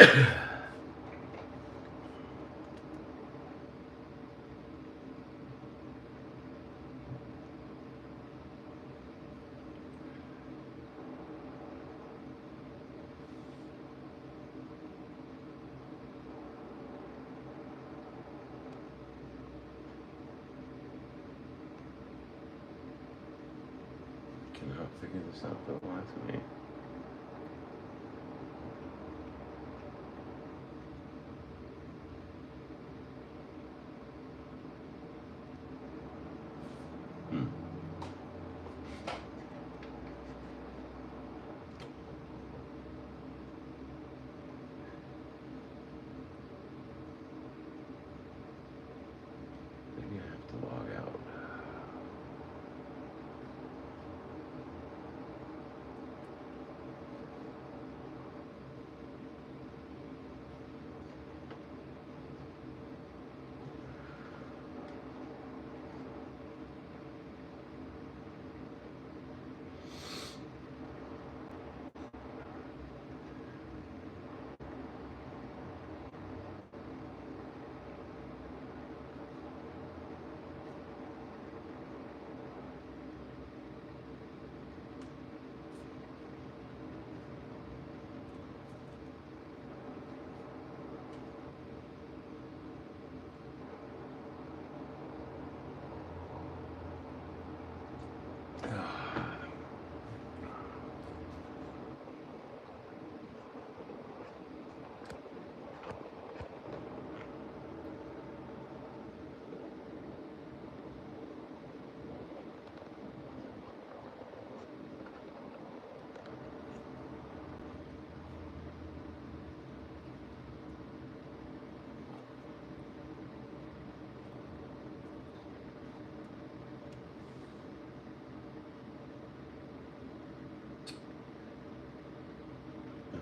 Cannot figure this out for the life of me. Maybe I have to log out.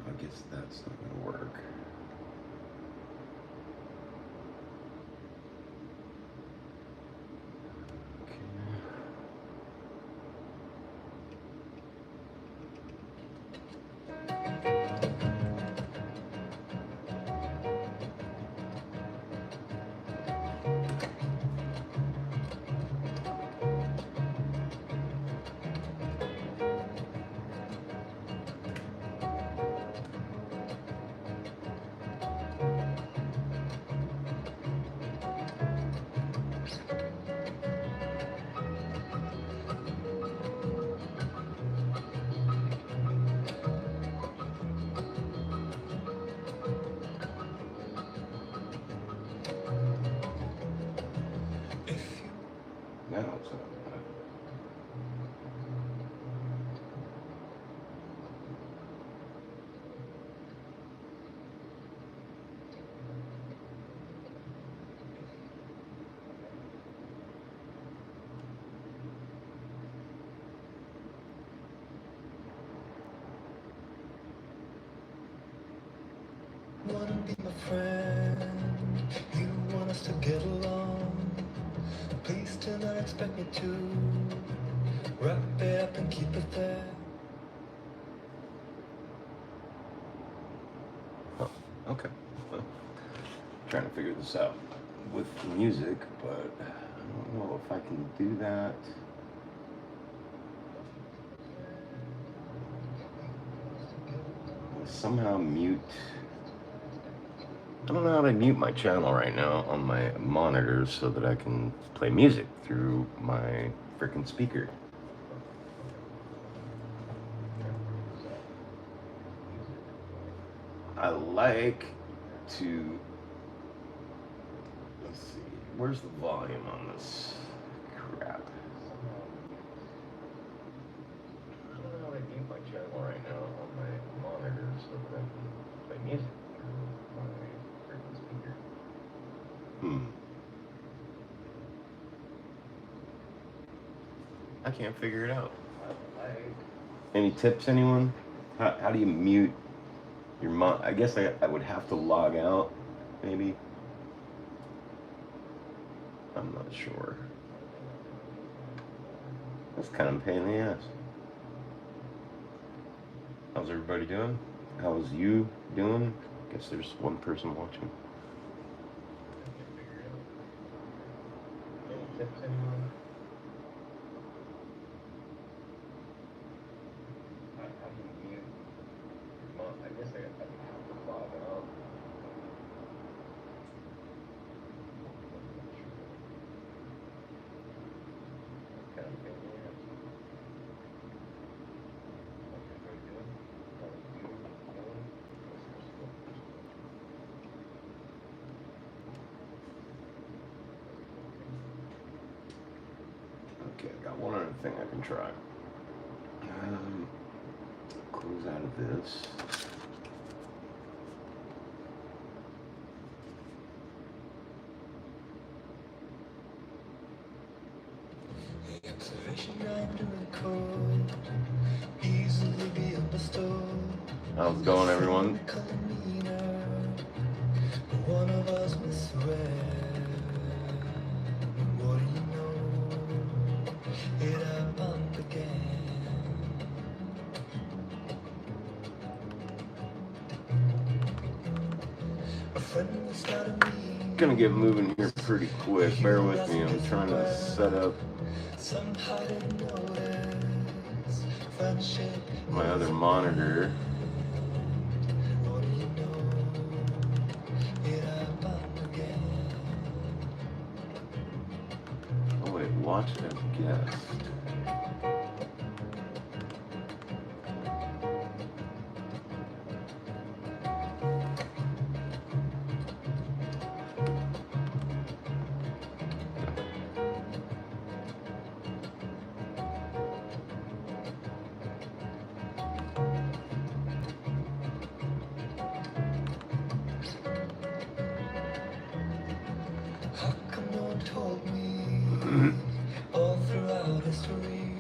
I guess that's not going to work. Now it's not bad. Wanna be my friend, you want us to get along. Please do not expect me to wrap it up and keep it there. Oh, okay. Well, trying to figure this out with the music, but I don't know if I can do that. Somehow mute. I don't know how to mute my channel right now on my monitors so that I can play music through my freaking speaker. I like to, let's see, where's the volume on this crap? I don't know how to mute my channel right now on my monitors so that I can play music through my freaking speaker. I can't figure it out. Any tips, anyone? How do you mute your I guess I would have to log out, maybe. I'm not sure. That's kind of a pain in the ass. How's everybody doing? How's you doing? Guess there's one person watching. Any tips, anyone? How do you mute your mic? I guess I have to log out. Kind of thing here. Okay, I got one other thing I can try. Close out of this. The observation I'm doing cold, easily be understood. How's it going, everyone? One of us misread. What do you know? It happened again. A friend started me. Gonna get moving here pretty quick. Bear with me. I'm trying to set up my other monitor. Oh wait, watch as guest. How come no one told me all throughout history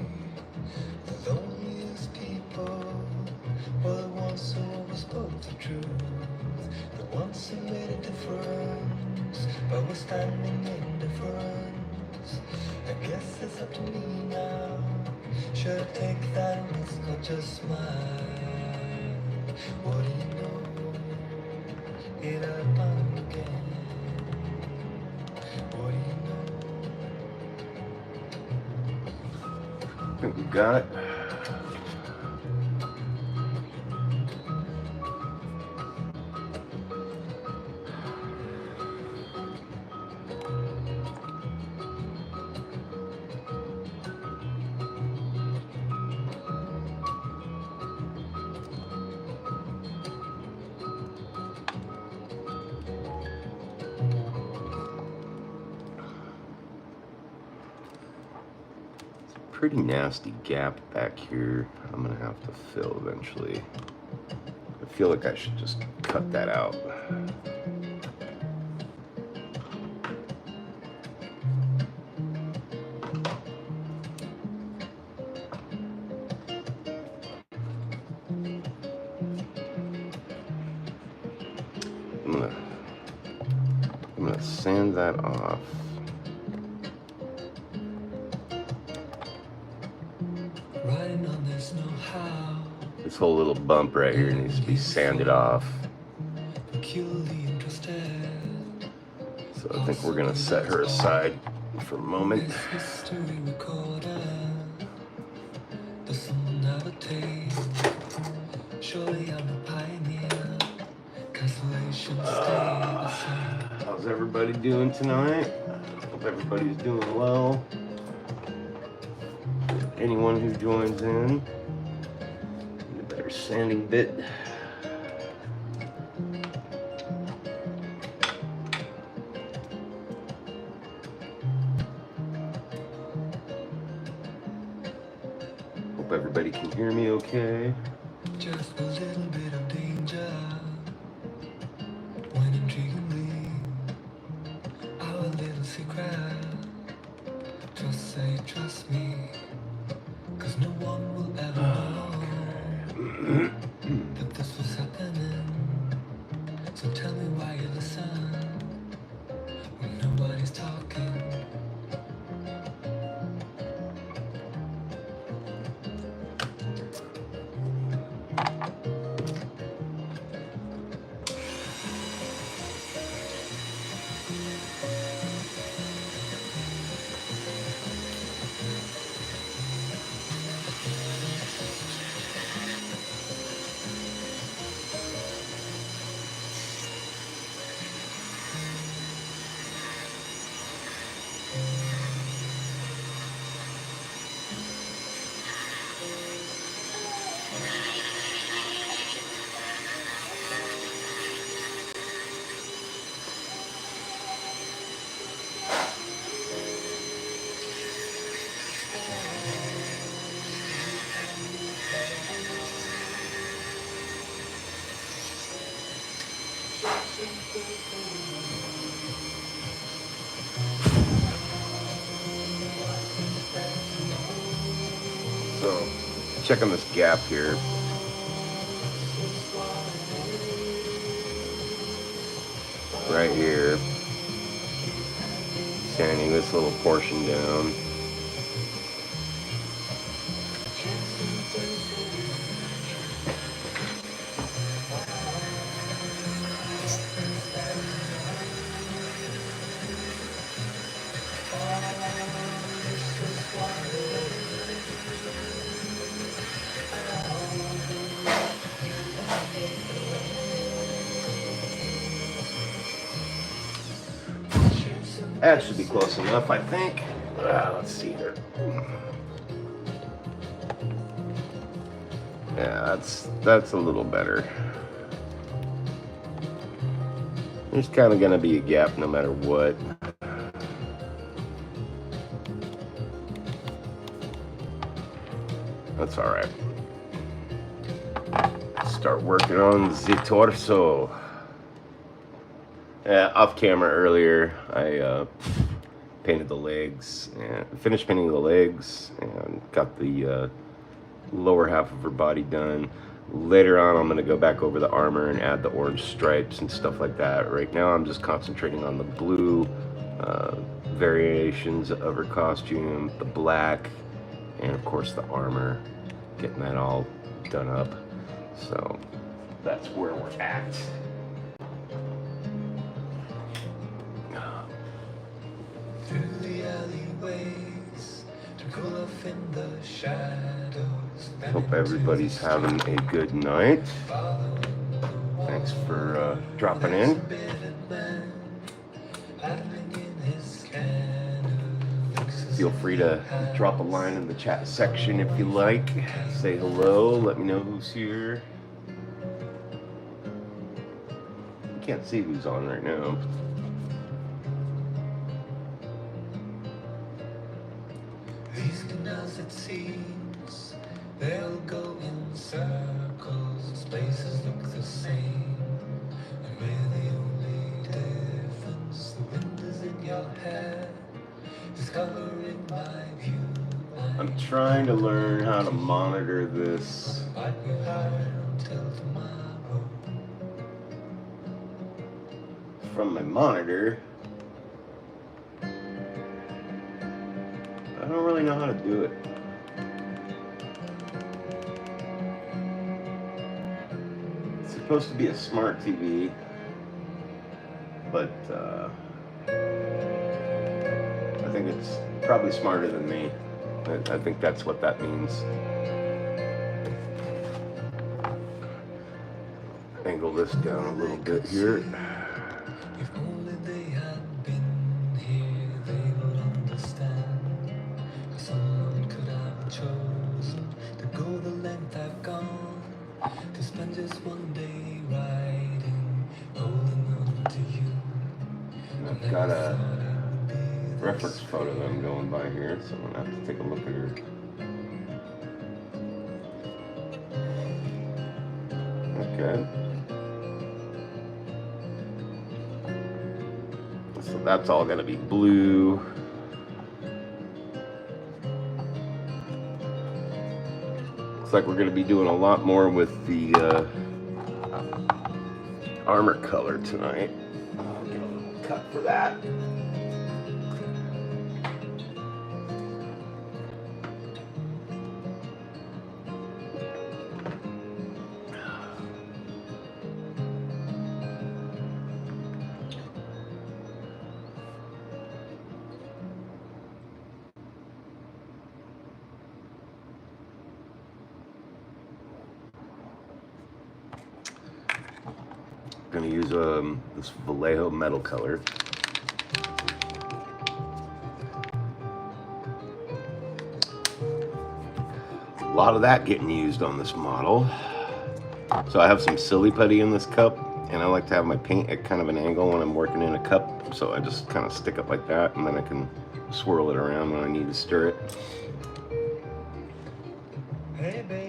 the loneliest people were the ones who always spoke the truth, the ones who made a difference but were standing in difference. I guess it's up to me now. Should I take that risk or just smile? What do you know? It happened again. What do you know? I think we got it. Pretty nasty gap back here. I'm gonna have to fill eventually. I feel like I should just cut that out. I'm gonna sand that off. This whole little bump right here needs to be sanded off. So I think we're gonna set her aside for a moment. How's everybody doing tonight? Hope everybody's doing well. Anyone who joins in, need a better sanding bit. Hope everybody can hear me okay. Just a little bit of danger when intriguingly our little secret. Just say trust me, 'cause no one will ever know that this was happening. So tell me why you listen when nobody's talking. So, check on this gap here. Right here. Sanding this little portion down. That should be close enough, I think. Let's see here. Yeah, that's a little better. There's kind of gonna be a gap no matter what. That's all right. Start working on the torso. Off camera earlier, I painted the legs and finished painting the legs and got the lower half of her body done. Later on, I'm gonna go back over the armor and add the orange stripes and stuff like that. Right now, I'm just concentrating on the blue variations of her costume, the black, and of course the armor, getting that all done up. So that's where we're at. Through the alleyways, to cool off in the shadows. Hope everybody's having a good night. Thanks for dropping in. Feel free to drop a line in the chat section if you like. Say hello, let me know who's here. Can't see who's on right now. These canals, it seems, they'll go in circles. Places look the same, and we're the only difference. The wind is in your hair, is covering my view. I'm trying to learn how to monitor this. Might be hard until tomorrow. From my monitor. I don't really know how to do it. It's supposed to be a smart TV, but I think it's probably smarter than me. I think that's what that means. Angle this down a little bit here. If only they had been here, they would understand. Someone could have chosen to go the length I've gone, to spend just one day riding, holding on to you. I've got a reference photo that I'm going by here, so I'm gonna have to take a look at her. Okay. So that's all gonna be blue. Looks like we're gonna be doing a lot more with the armor color tonight. I'll get a little cut for that. Gonna use this Vallejo metal color. A lot of that getting used on this model. So I have some silly putty in this cup, and I like to have my paint at kind of an angle when I'm working in a cup. So I just kind of stick it like that, and then I can swirl it around when I need to stir it.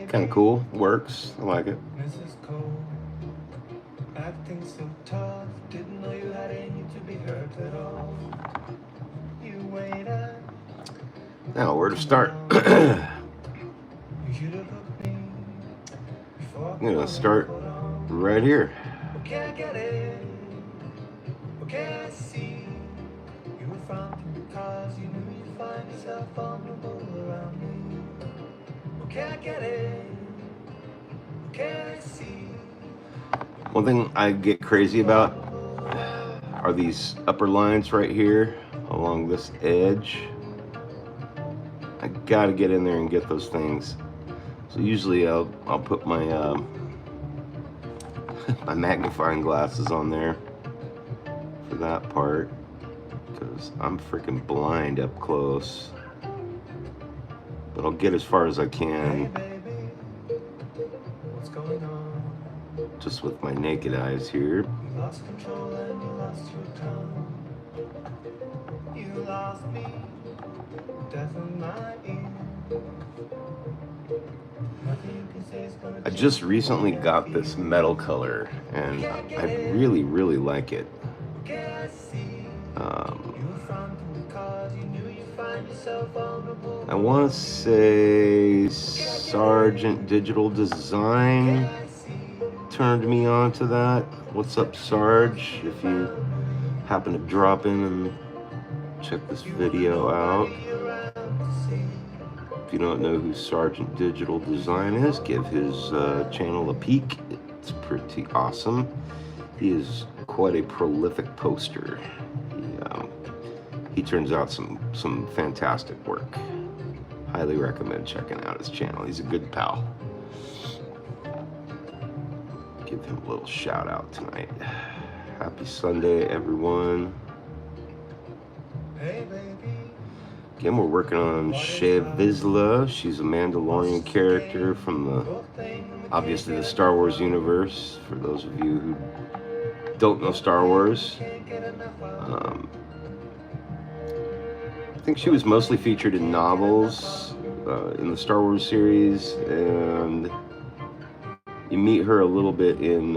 Kind of cool, works, I like it. Mrs. Cole, I acting so tough. Didn't know you had any to be hurt at all. You waited. Now, where to start? You should have hooked me before I'm gonna start right here. Okay, I get it. Okay, I see. You were fronting because you knew you'd find yourself vulnerable around me. Okay, I get it. Okay, I see. One thing I get crazy about are these upper lines right here along this edge. I gotta get in there and get those things. So usually I'll put my my magnifying glasses on there for that part, because I'm freaking blind up close. But I'll get as far as I can What's going on? just with my naked eyes here. You lost control and you lost your tongue. You lost me, death in my ear. Nothing you can say is gonna I just recently got this metal color and I really, really like it. I want to say Sergeant Digital Design turned me on to that. What's up, Sarge? If you happen to drop in and check this video out. If you don't know who Sergeant Digital Design is, give his channel a peek. It's pretty awesome. He is quite a prolific poster. He turns out some fantastic work. Highly recommend checking out his channel. He's a good pal. Give him a little shout out tonight. Happy Sunday, everyone. Again, we're working on Shae Vizla. She's a Mandalorian character from obviously the Star Wars universe. For those of you who don't know Star Wars, I think she was mostly featured in novels in the Star Wars series, and you meet her a little bit in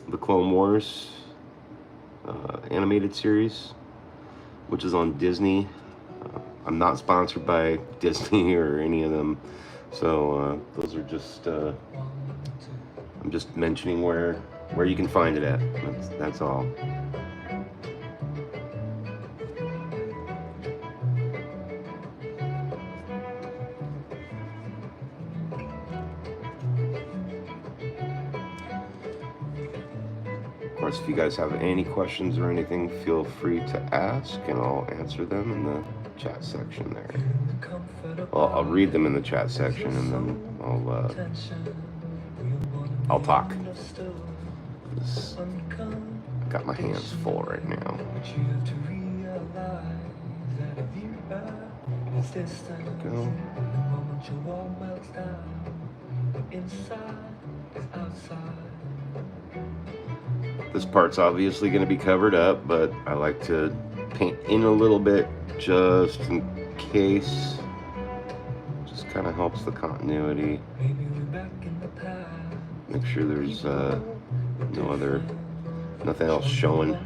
the Clone Wars animated series, which is on Disney. I'm not sponsored by Disney or any of them, so those are just I'm just mentioning where you can find it at. That's all. Of course, if you guys have any questions or anything, feel free to ask, and I'll answer them in the chat section there. Well, I'll read them in the chat section, and then I'll talk. I've got my hands full right now. Go. This part's obviously going to be covered up, but I like to paint in a little bit just in case. Just kind of helps the continuity. Make sure there's nothing else showing.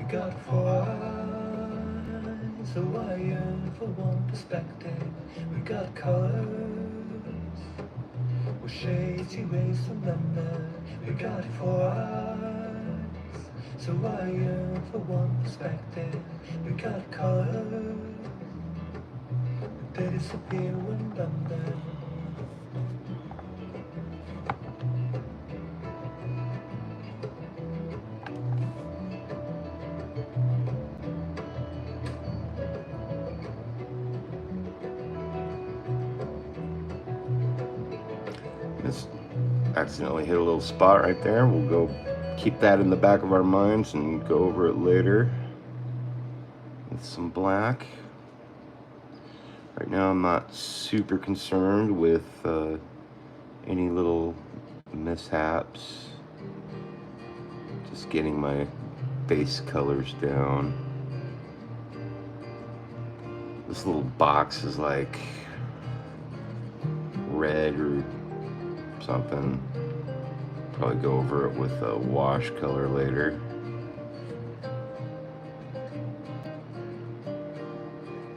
Got 4 eyes, so I yearn for one perspective. We got colors, with shades erased from blender. We got 4 eyes, so I yearn for one perspective. We got colors, but they disappear when blended. Just accidentally hit a little spot right there. We'll go keep that in the back of our minds and go over it later with some black. Right now I'm not super concerned with any little mishaps. Just getting my base colors down. This little box is like red or something. Probably go over it with a wash color later.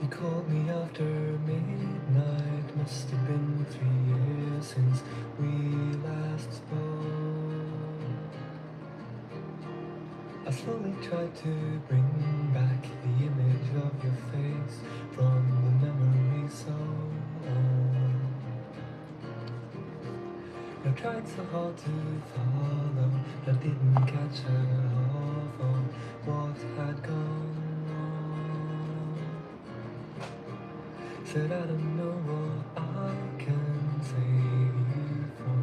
You called me after midnight. Must have been 3 years since we last spoke. I slowly tried to bring back the image of your face from the memory so long. I tried so hard to follow, I didn't catch half of what had gone wrong. Said I don't know what I can save you from.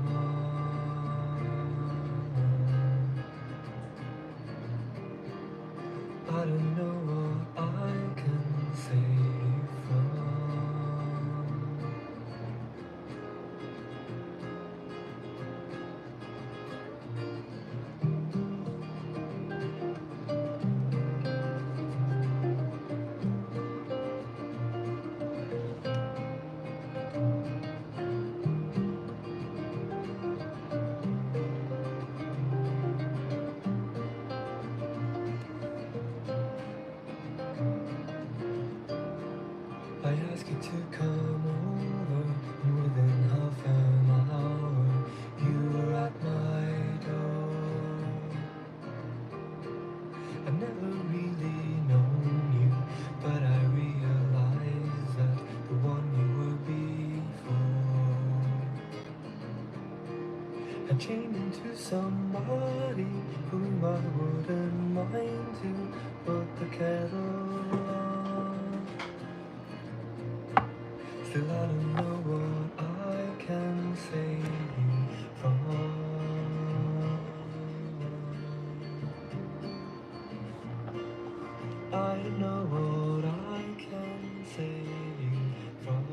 I don't know what I can save you from. I asked you to come over, and within half an hour, you were at my door. I've never really known you, but I realized that the one you were before had changed into somebody whom I wouldn't mind to put the kettle on. Still I don't know what I can save you from. I don't know what I can save you from.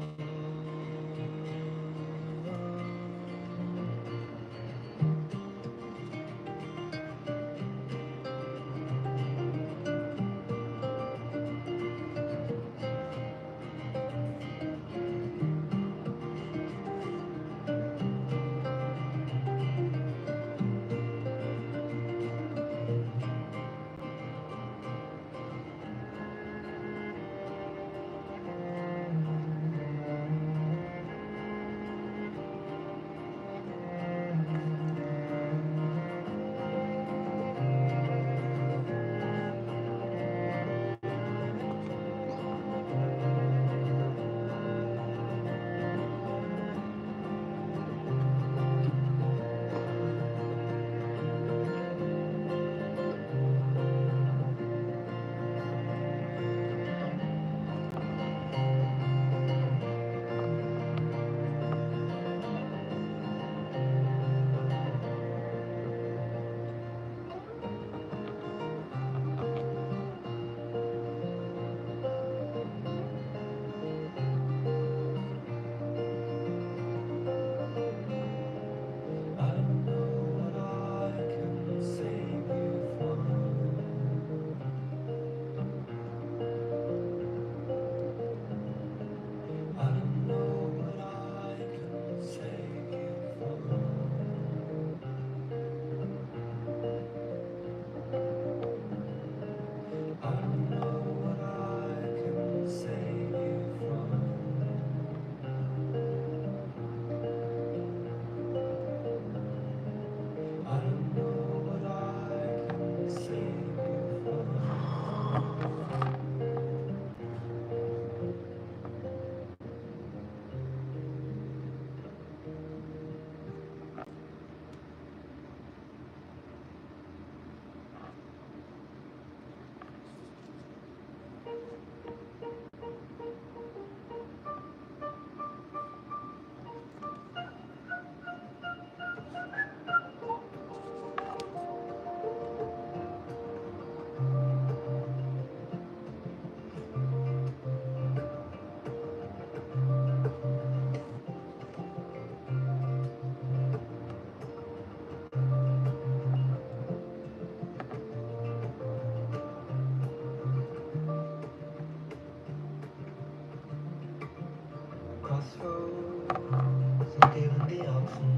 crossroads, I'm given the option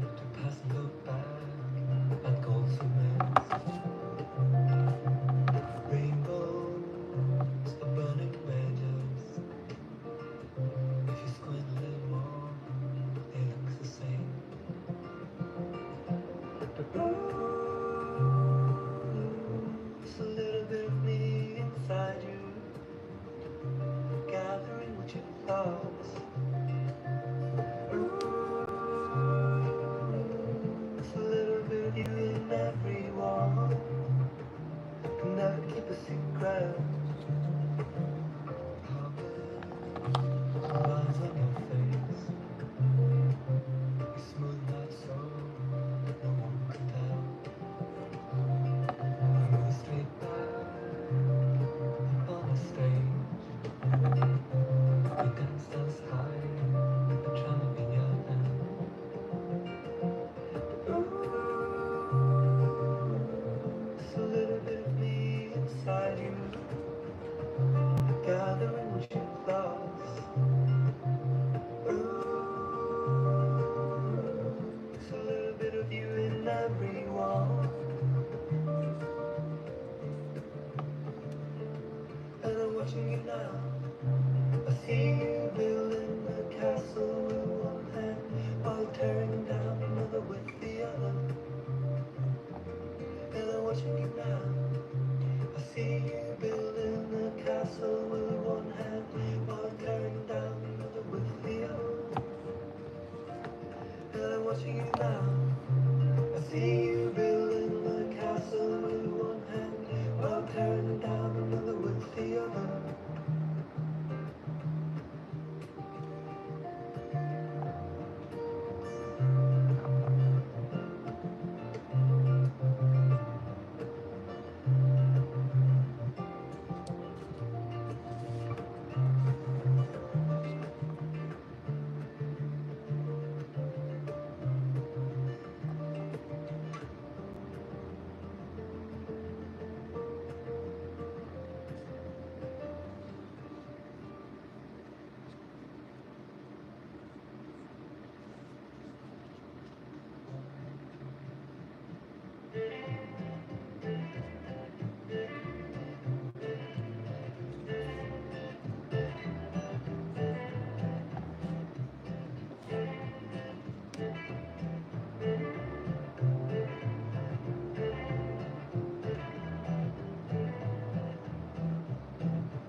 to pass and look back at gold cement. Rainbows are burning wedges. If you squint a little more, it looks the same. But ooh, it's a little bit of me inside you, gathering what you've lost. Ooh, it's a little bit of you in every wall. Can never keep a secret. Lines on your face, you smooth that so no one can tell. You move straight back on the stage. You dance high, and trying to be your man. Ooh, it's a little bit of me inside you, gathering what you've lost. Ooh, it's a little bit of you in every wall. And I'm watching you now. I see you building a castle with one hand while tearing down another with the other. And I'm watching you now. I see you building a castle with one hand while tearing down another with the other. And I'm watching you now. I see you building a castle with one hand while tearing down another with the other.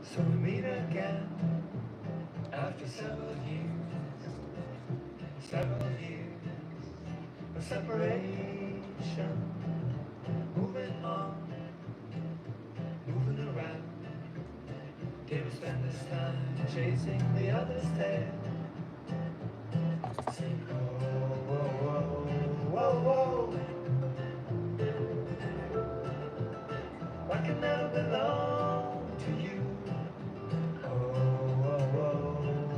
So we meet again after several years of separation, moving on, moving around. Did we spend this time chasing the other's tail? Sing, whoa, whoa, whoa, whoa, whoa. I can never belong to you. Oh, whoa, whoa,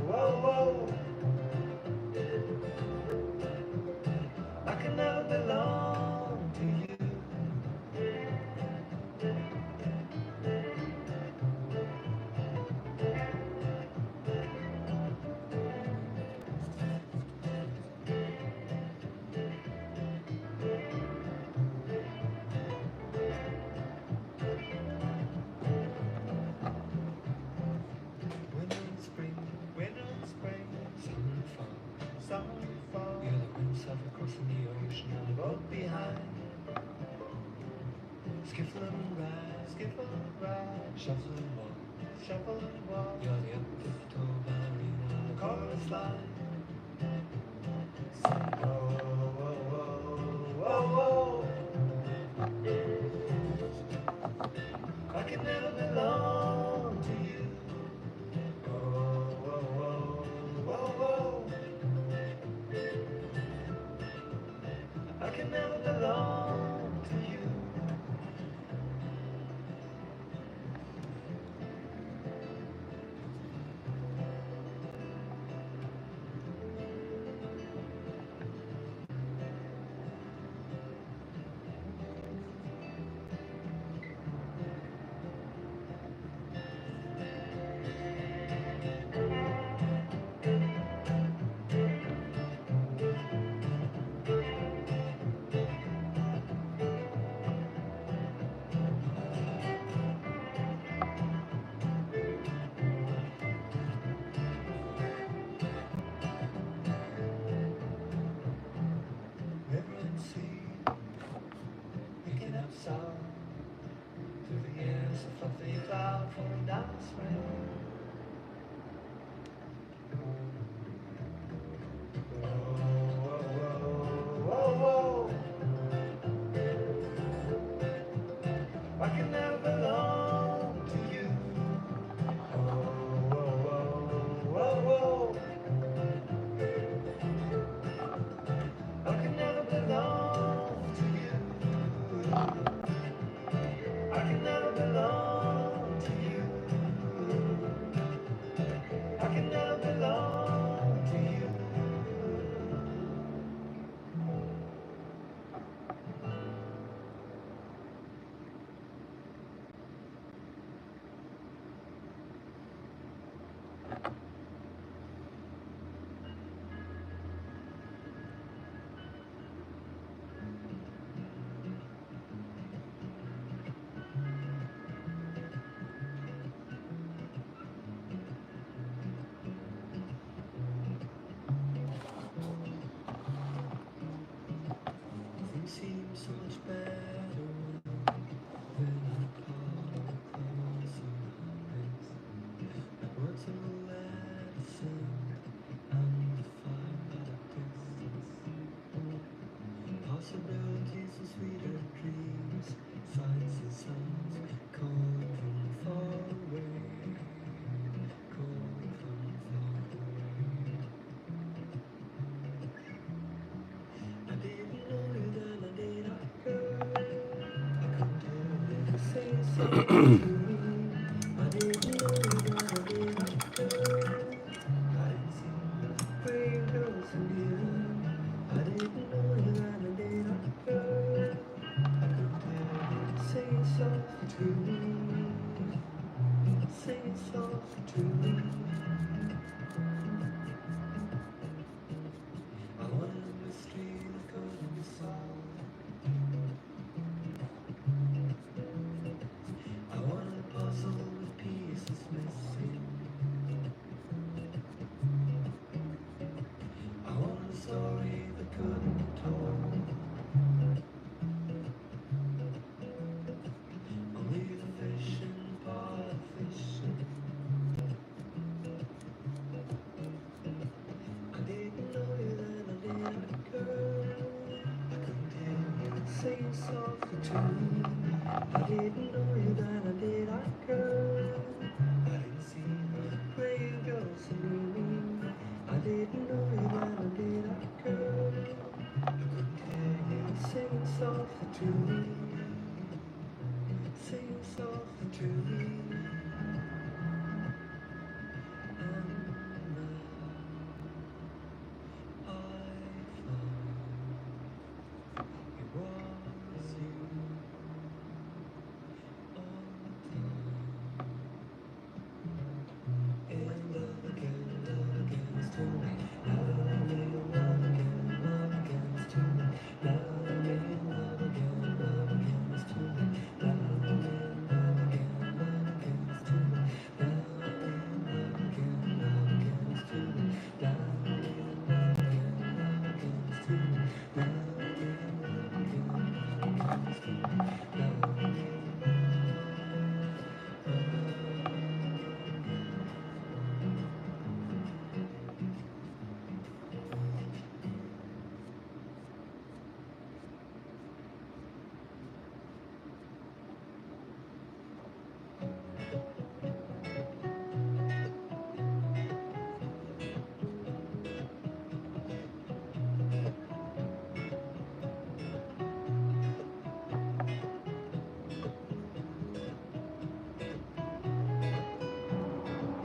whoa, whoa. I can never belong to you. Winter and spring, summer and fall. You're the windsurfer crossing the ocean and the boat behind. Skiffle and ride, shuffle and walk. You're the up-tiptoe ballerina on the chorus line. Sing, whoa, whoa, whoa, whoa, whoa. I can never belong to you. Whoa, whoa, whoa, whoa, whoa. I can never belong to you.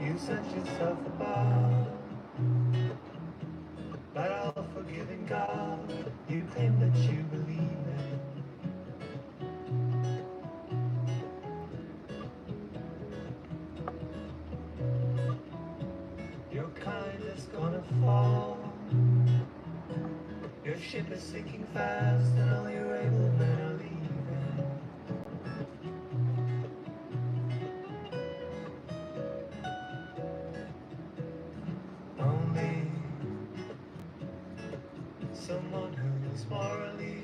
You set yourself above, that all-forgiving God you claim that you believe in. Your kind is gonna fall. Your ship is sinking fast, and all your able men are leaving. Only someone who is morally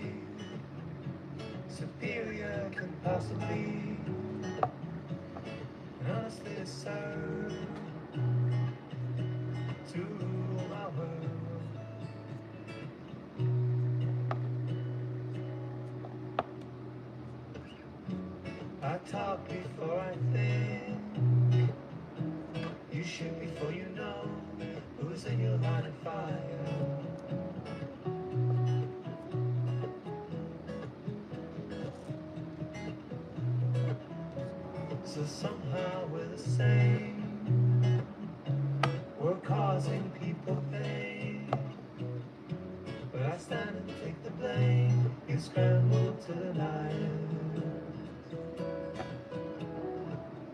superior can possibly and honestly serve to my world. I talk before I think. You shoot before you know who's in your line of fire. So somehow we're the same. We're causing people pain. But I stand and take the blame. You scramble to deny it.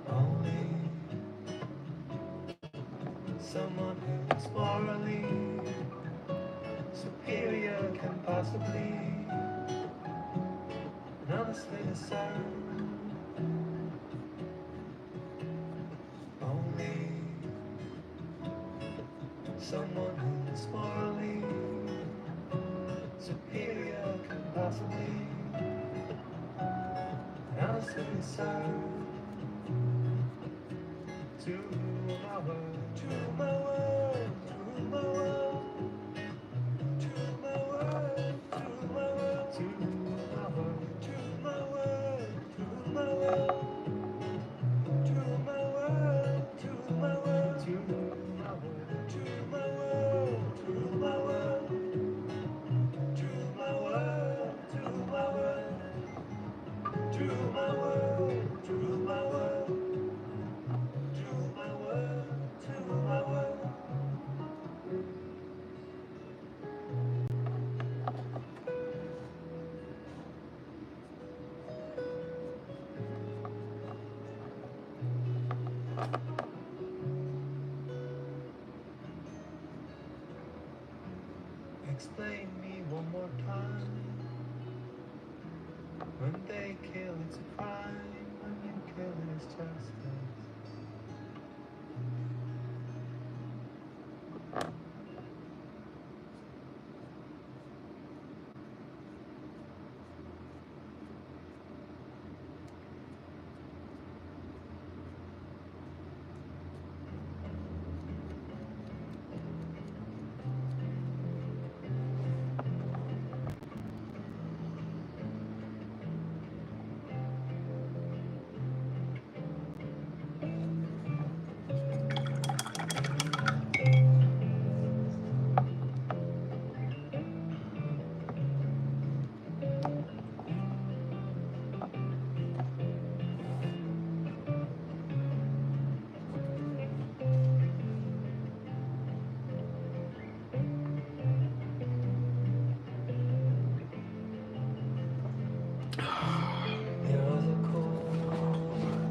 Only someone who's morally superior can possibly and honestly discern. Only someone who's morally superior can possibly and honestly discern. To my world, to my world, to my world, to my world, to my world, to my world, to my world, to my world, to my world, to my world, to my world, to my world, to my world, to my world, to my world, to my world, to Explain me one more time. When they kill, it's a crime. When you kill, it's justice.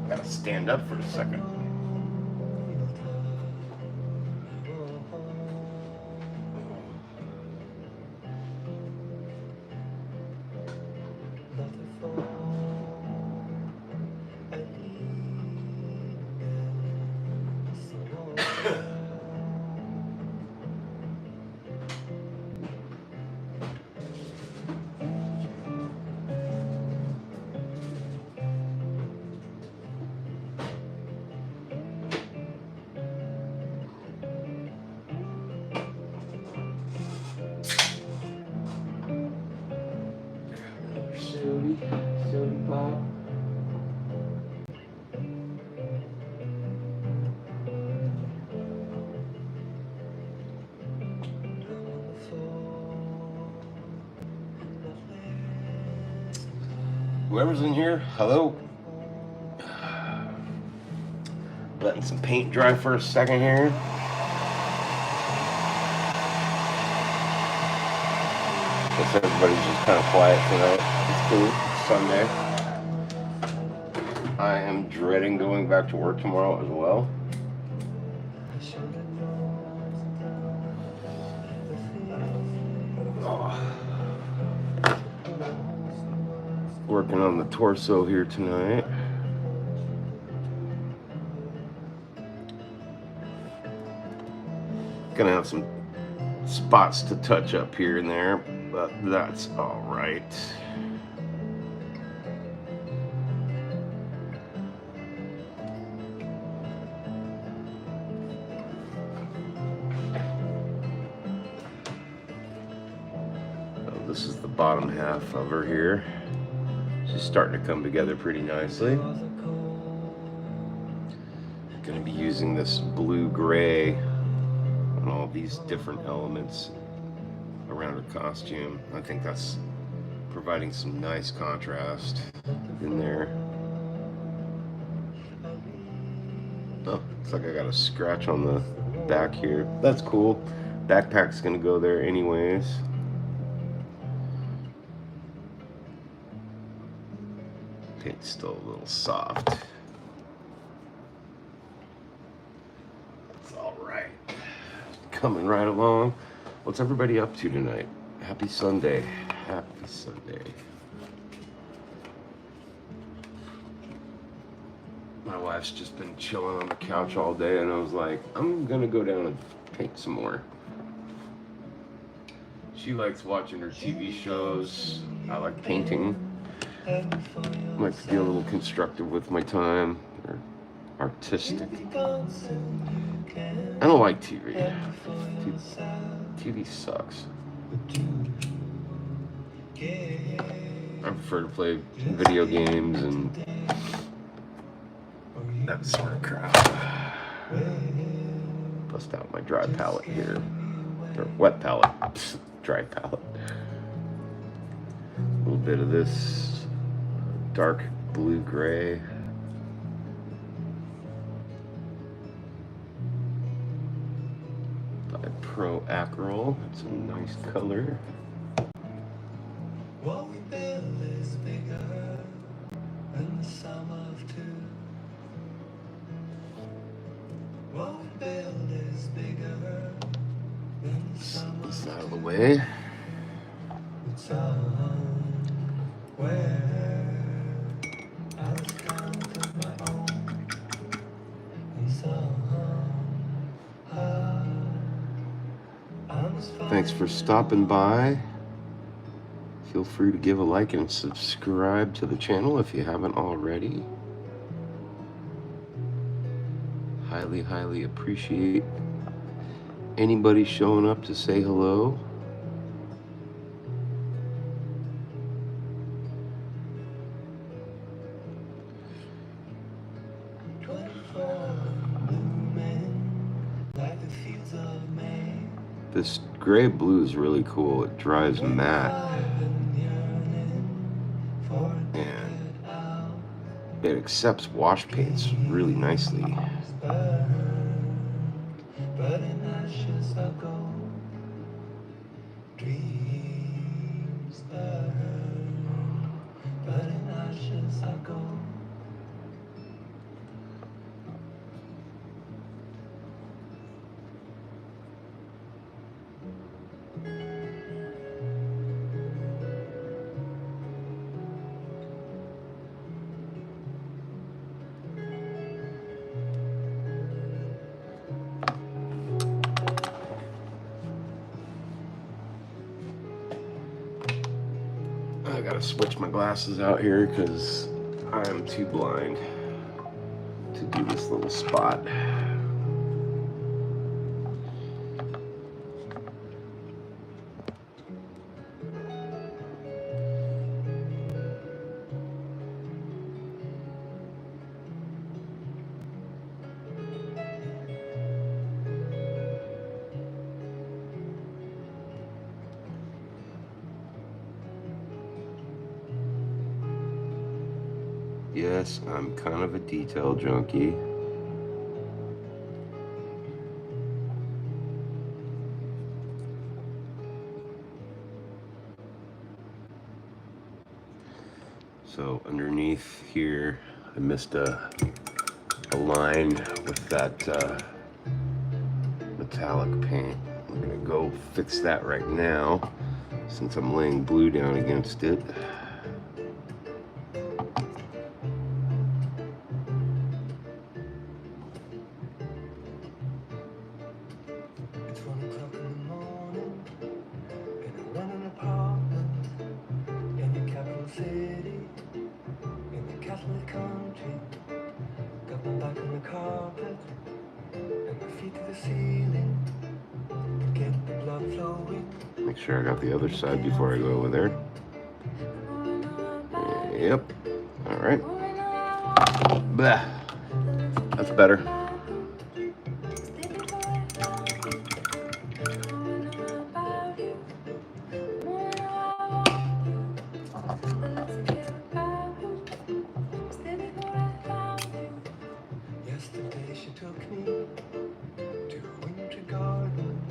Gotta stand up for a second. Sody pop. Whoever's in here, hello. Letting some paint dry for a second here. Guess everybody's just kind of quiet tonight. It's cool. It's Sunday. I am dreading going back to work tomorrow as well. Working on the torso here tonight. Gonna have some spots to touch up here and there, but that's all right. This is the bottom half of her here. She's starting to come together pretty nicely. Going to be using this blue-gray on all these different elements around her costume. I think that's providing some nice contrast in there. Oh, looks like I got a scratch on the back here. That's cool. Backpack's going to go there anyways. Paint's still a little soft. It's all right. Coming right along. What's everybody up to tonight? Happy Sunday. Happy Sunday. My wife's just been chilling on the couch all day, and I was like, I'm gonna go down and paint some more. She likes watching her TV shows. I like painting. I like to be a little constructive with my time, or artistic. I don't like TV. TV sucks. I prefer to play video games and that sort of crap. Bust out my dry palette here. Or wet palette. Dry palette. A little bit of this dark blue-gray. By Pro Acryl. It's a nice color. What we build is bigger than the sum of two. bigger than the summer. This out of the way. Somewhere I was kind of my own, and somehow I was Thanks for stopping by. Feel free to give a like and subscribe to the channel if you haven't already. Highly, highly appreciate anybody showing up to say hello. This gray blue is really cool. It dries matte and it accepts wash paints really nicely. But in ashes I go. Dreams burn, but in ashes I go. I gotta switch my glasses out here because I'm too blind to do this little spot. Yes, I'm kind of a detail junkie. So underneath here, I missed a line with that metallic paint. I'm gonna go fix that right now since I'm laying blue down against it. It's 1 o'clock in the morning, in a running apartment, in the capital city, in the Catholic country. Got my back on the carpet, and my feet to the ceiling, to get the blood flowing. Make sure I got the other side before I go over there. Yep. All right. Blah. That's better. Yesterday she took me to a wintry garden,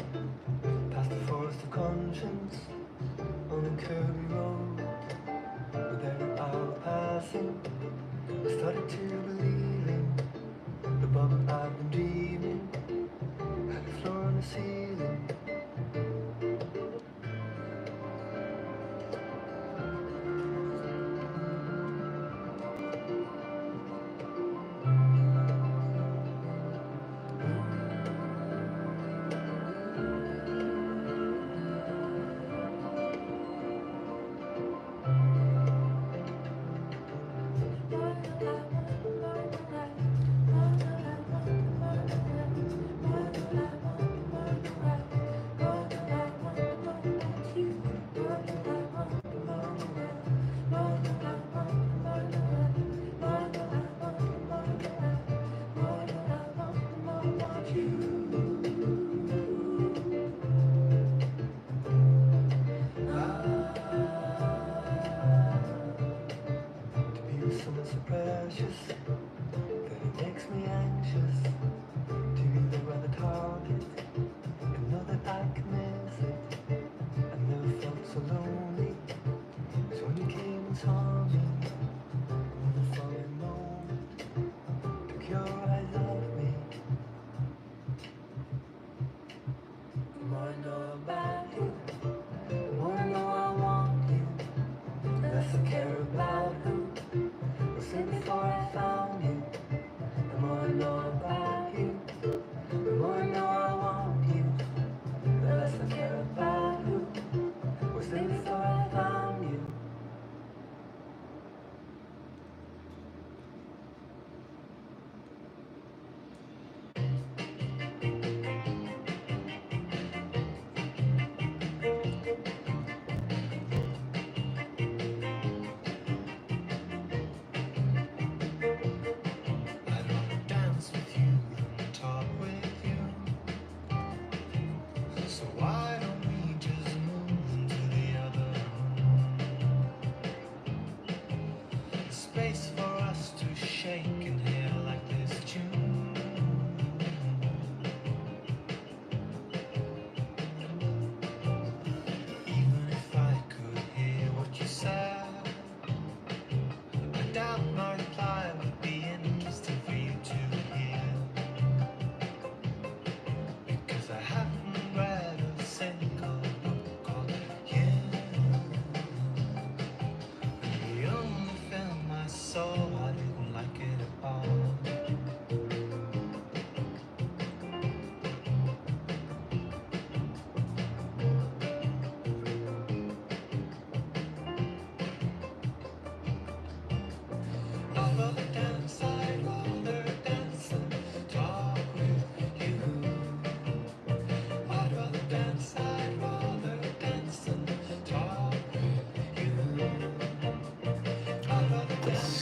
past the forest of conscience, on a curvy road. With every hour passing, I started to believe in the bubble I've been dreaming, had a floor on the ceiling.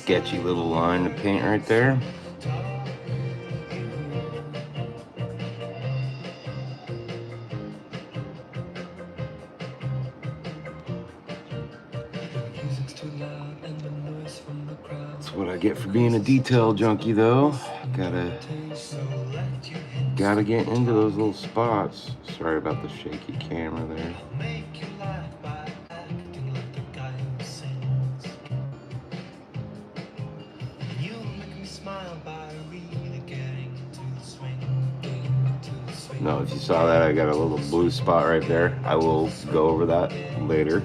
sketchy little line to paint right there. That's what I get for being a detail junkie, though. Gotta get into those little spots. Sorry about the shaky camera there. No, if you saw that, I got a little blue spot right there. I will go over that later.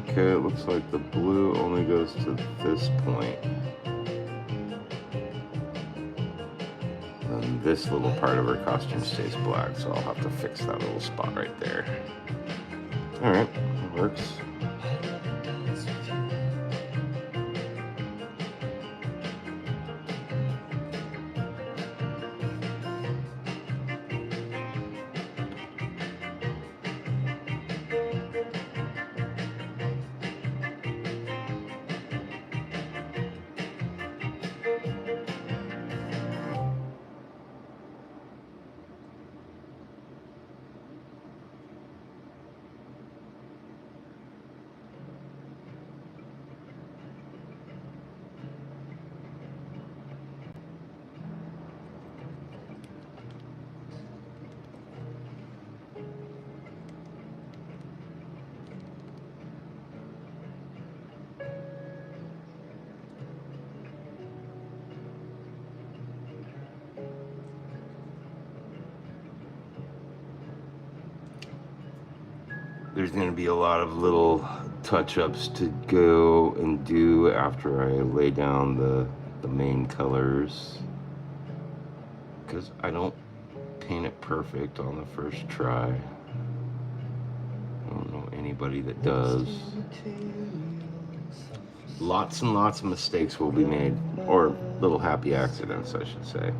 Okay, it looks like the blue only goes to this point. And this little part of her costume stays black, so I'll have to fix that little spot right there. Alright, it works. There's going to be a lot of little touch-ups to go and do after I lay down the main colors, because I don't paint it perfect on the first try. I don't know anybody that does. Lots and lots of mistakes will be made, or little happy accidents, I should say.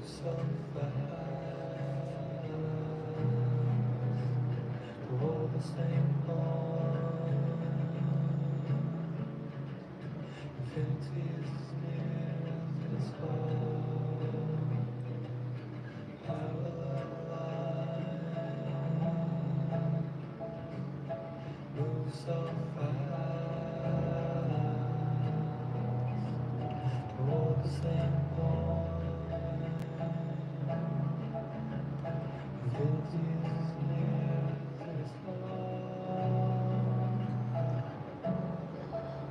so fast. We're all the same bond. Infinity is as near as it is far. How will I move so fast? We're all the same bond. Infinity is as near as it is far.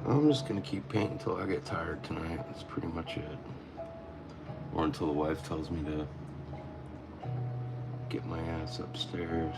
I'm just gonna keep painting until I get tired tonight. That's pretty much it. Or until the wife tells me to get my ass upstairs.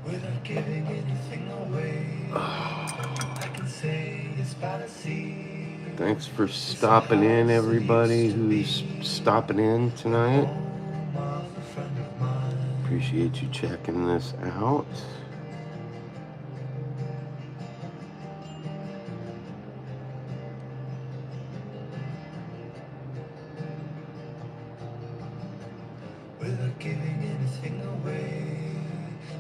Without giving anything away, I can say it's by the sea. Thanks for stopping in, everybody who's stopping in tonight. Home of a friend of mine. Appreciate you checking this out. Without giving anything away,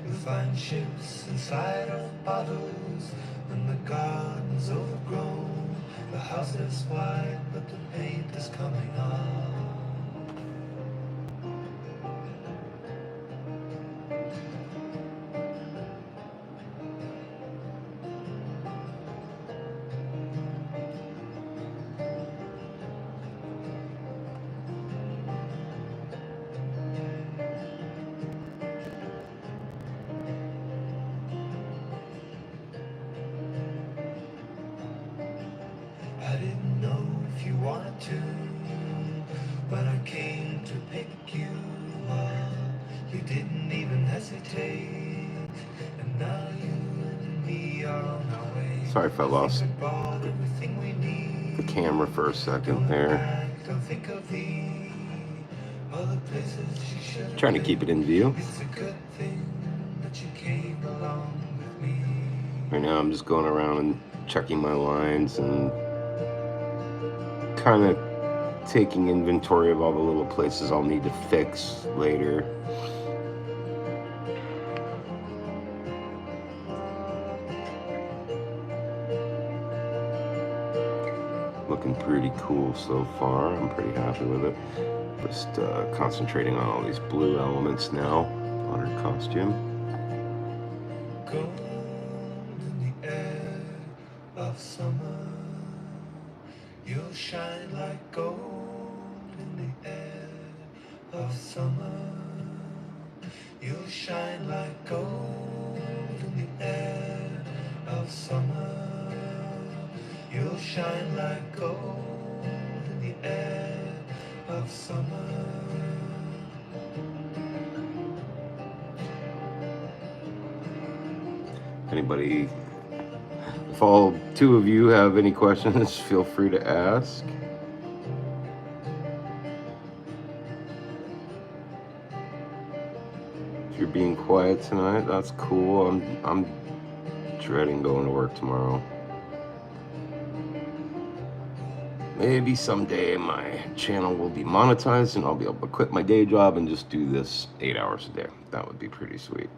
you'll find ships inside of bottles. When the garden's overgrown, the house is white, but the paint is coming on. I didn't know if you wanted to, when I came to pick you up. You didn't even hesitate, and now you and me are on our way. Sorry if I lost We bought everything we need. the camera for a second Don't look there. back, don't think of the other places you should have Trying to keep it in view. It's a good thing that you came along with me. Right now I'm just going around and checking my lines and kind of taking inventory of all the little places I'll need to fix later. Looking pretty cool so far. I'm pretty happy with it. Just concentrating on all these blue elements now on her costume. Gold in the air of summer, you'll shine like gold in the air of summer. You'll shine like gold in the air of summer. You'll shine like gold in the air of summer. Anybody, if all two of you have any questions, feel free to ask. If you're being quiet tonight. That's cool. I'm dreading going to work tomorrow. Maybe someday my channel will be monetized and I'll be able to quit my day job and just do this 8 hours a day. That would be pretty sweet.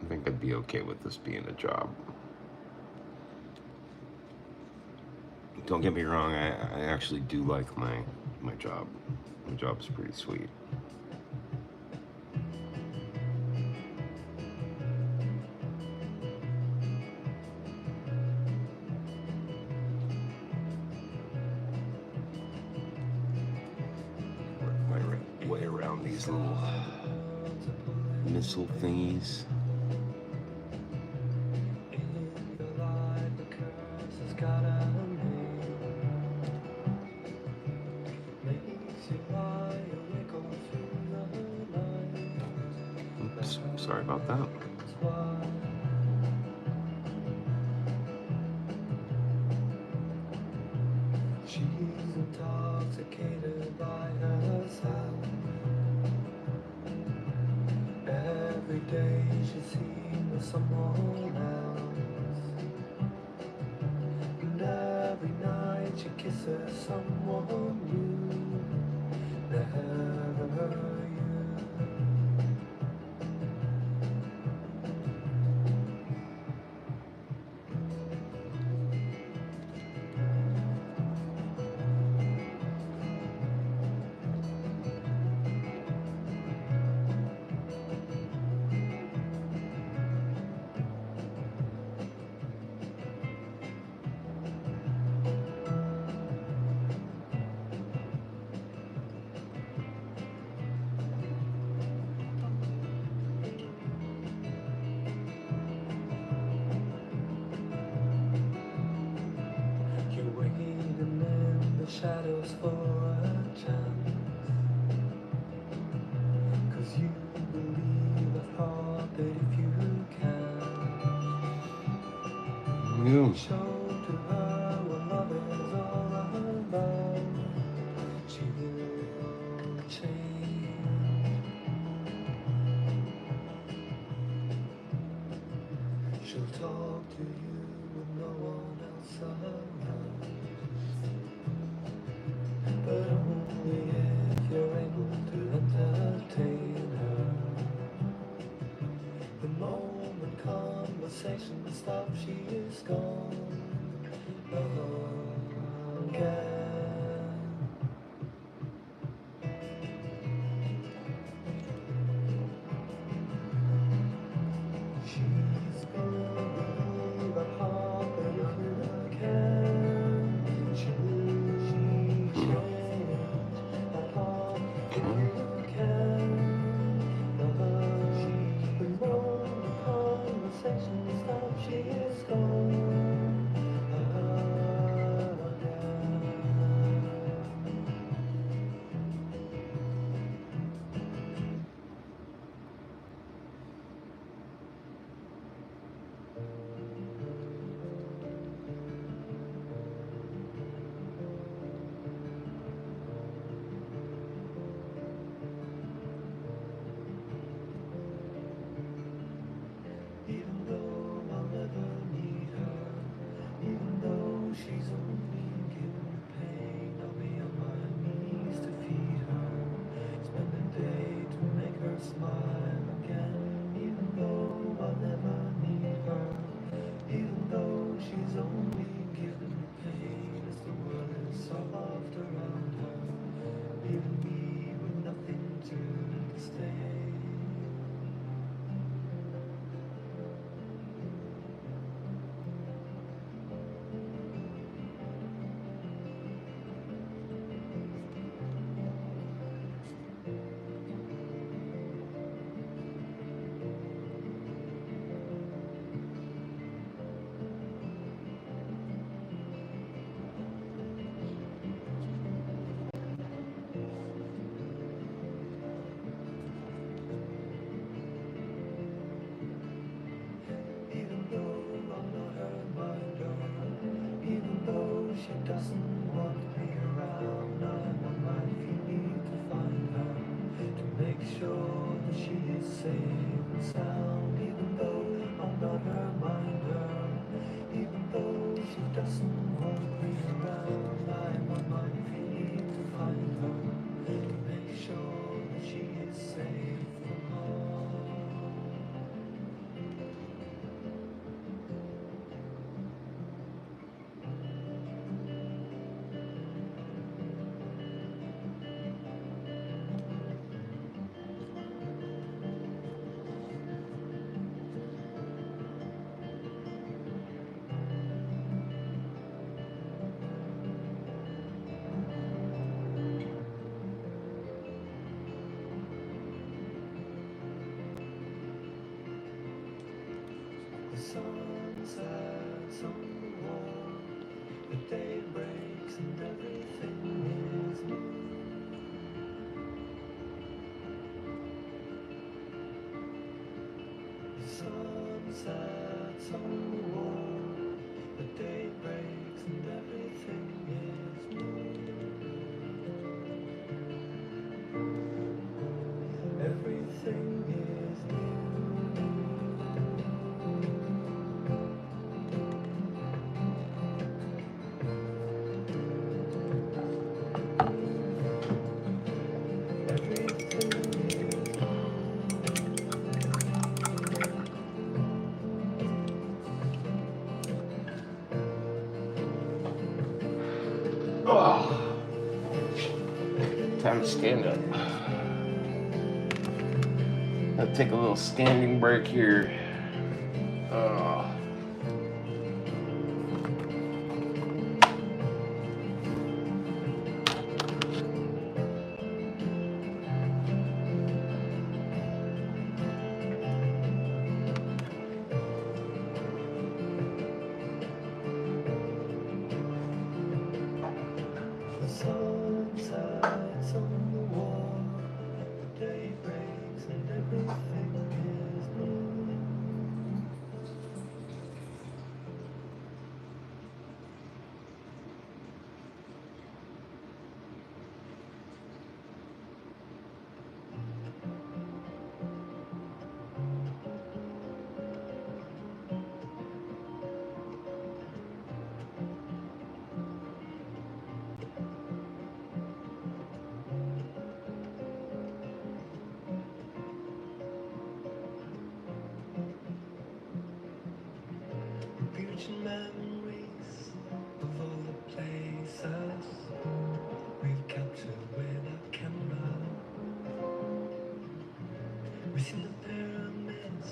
I think I'd be okay with this being a job. Don't get me wrong, I actually do like my job. My job's pretty sweet. Work my way around these little missile thingies. Oops, sorry about that. She's intoxicated by herself. Every day she's seen with someone else. And every night she kisses someone new. Never you. Shadows for a chance, 'cause you believe at heart that if you can show to her what love is all about, she will change. She'll talk to you with no one else around, but only if you're able to entertain her. The moment conversation stops, she is gone again. She's gonna believe at heart that if you can, she change at heart if you can. The moment the conversation stops, she is gone again. Even though I'll never need her, even though she's only giving me pain, I'll be on my knees to feed her, spend a day to make her smile again. Even though I'll never need her, even though she's only giving me pain, as the world is soft around her, leaving me with nothing to stay. Even though I'm not her minder, even though she doesn't want me around, I'm on my feet to find her, to make sure she is safe and sound, even though I'm not her minder. Even though she doesn't want me around, I'm on my feet to find her, to make sure that she is safe from harm. The sun sets on the wall, the day breaks and everything is new. The sun sets on the wall, the day breaks and everything is new. Everything is new. Oh, time to stand up. I'll take a little standing break here. Oh. The sun sets on the wall, the day breaks and everything is new. Future memories of all the places we've captured with our camera. We've seen the pyramids,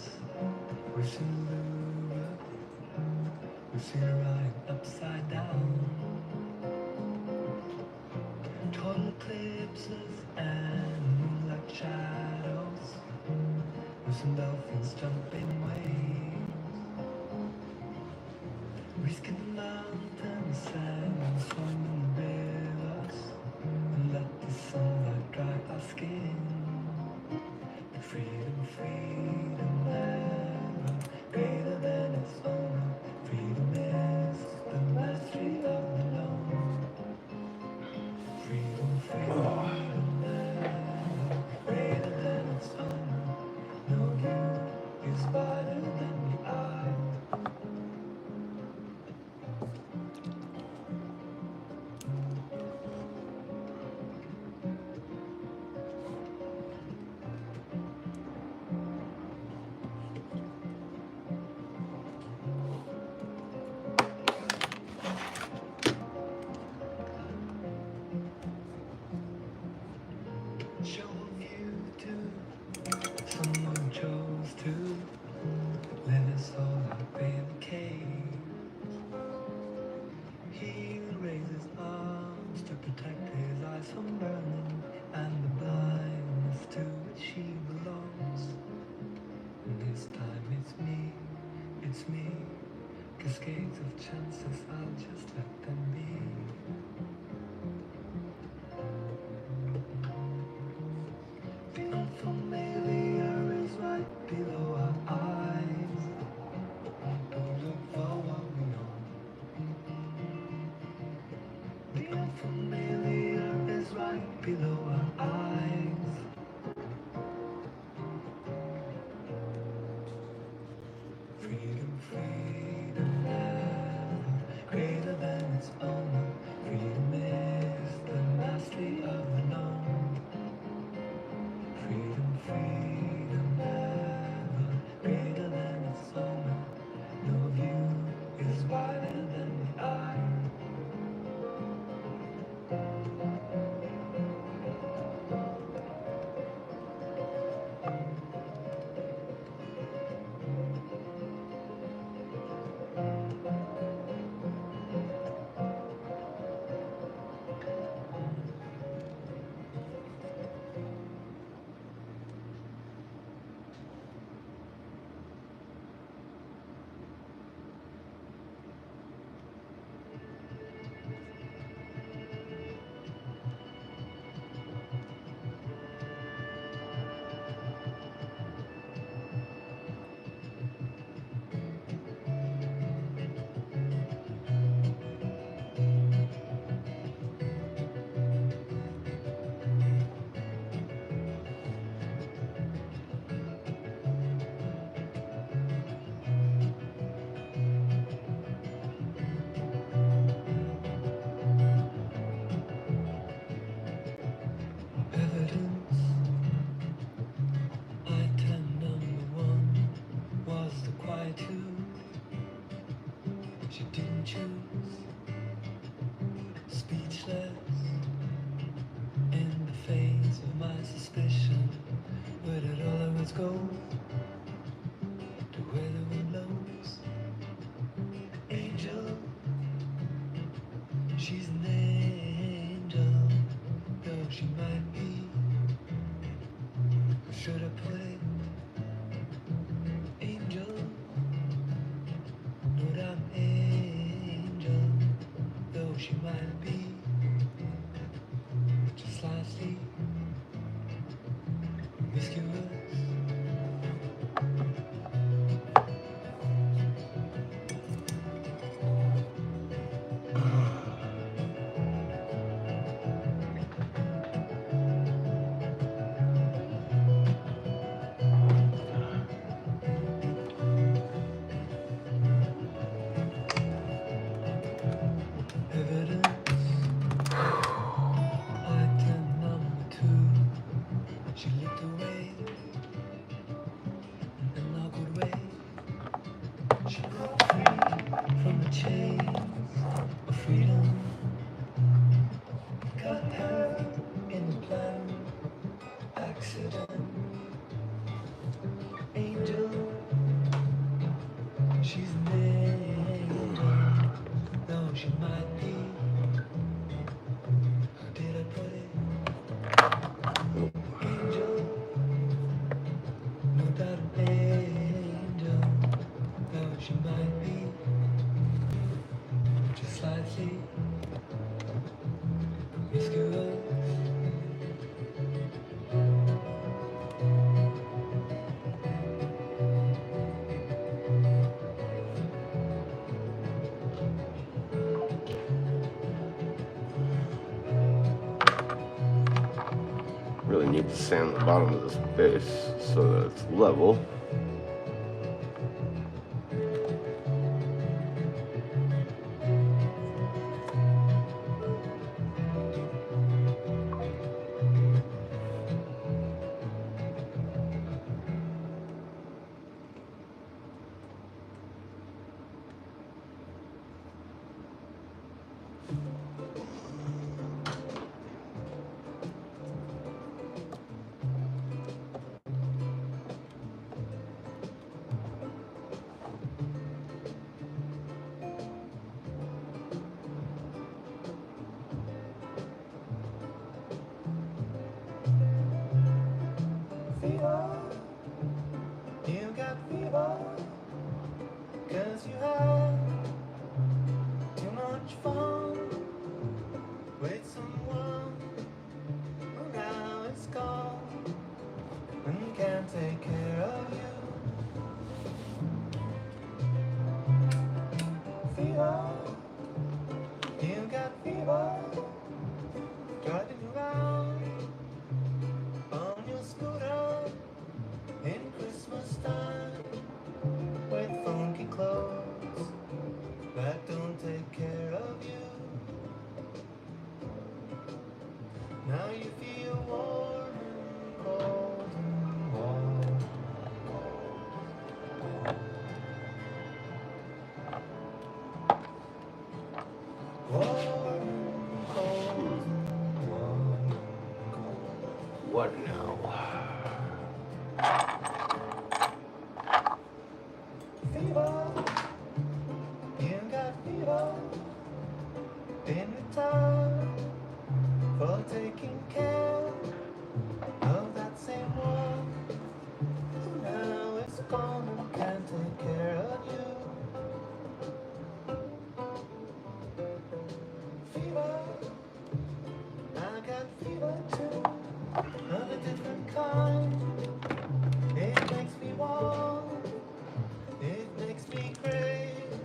we've seen the Louvre, we've seen Orion upside down. Total eclipses and moonlight shadows, we've seen dolphins jumping waves. Risking the mountains and swimming the rivers, and let the sunlight dry our skin. But freedom, freedom never greater than its owner. Freedom is the mastery of the known. Freedom, freedom never greater than its owner. No you is wider than the eye. Show you to someone chose to let us all up in a cave. He raises arms to protect his eyes from burning and the blindness to which he belongs. And this time it's me. Cascades of chances, I'll just let them be. The unfamiliar is right below our eyes. Don't look for what we know. The unfamiliar is right below our eyes. should I put it? Angel, not an angel, though she might be just slightly mischievous. Evidence, item number 2. She looked away, in a good way. She broke free from the chains of freedom. Got her in the plan, accident. Angel, she's an angel, though she might be. How did I put it? Angel, no doubt an angel, though she might be just slightly mischievous. Really need to sand the bottom of this base so that it's level. Fever, you got fever, 'cause you had too much fun with someone who now is gone and can't take care of you. Fever, you got fever, driving around on your scooter in Christmas time with funky clothes that don't take care of you. Now you feel warm and cold and warm. Warm and cold and warm. What now? Fever, you got fever, in return for taking care of that same one who now is gone and can't take care of you. Fever, I got fever too, of a different kind. It makes me warm, it makes me crave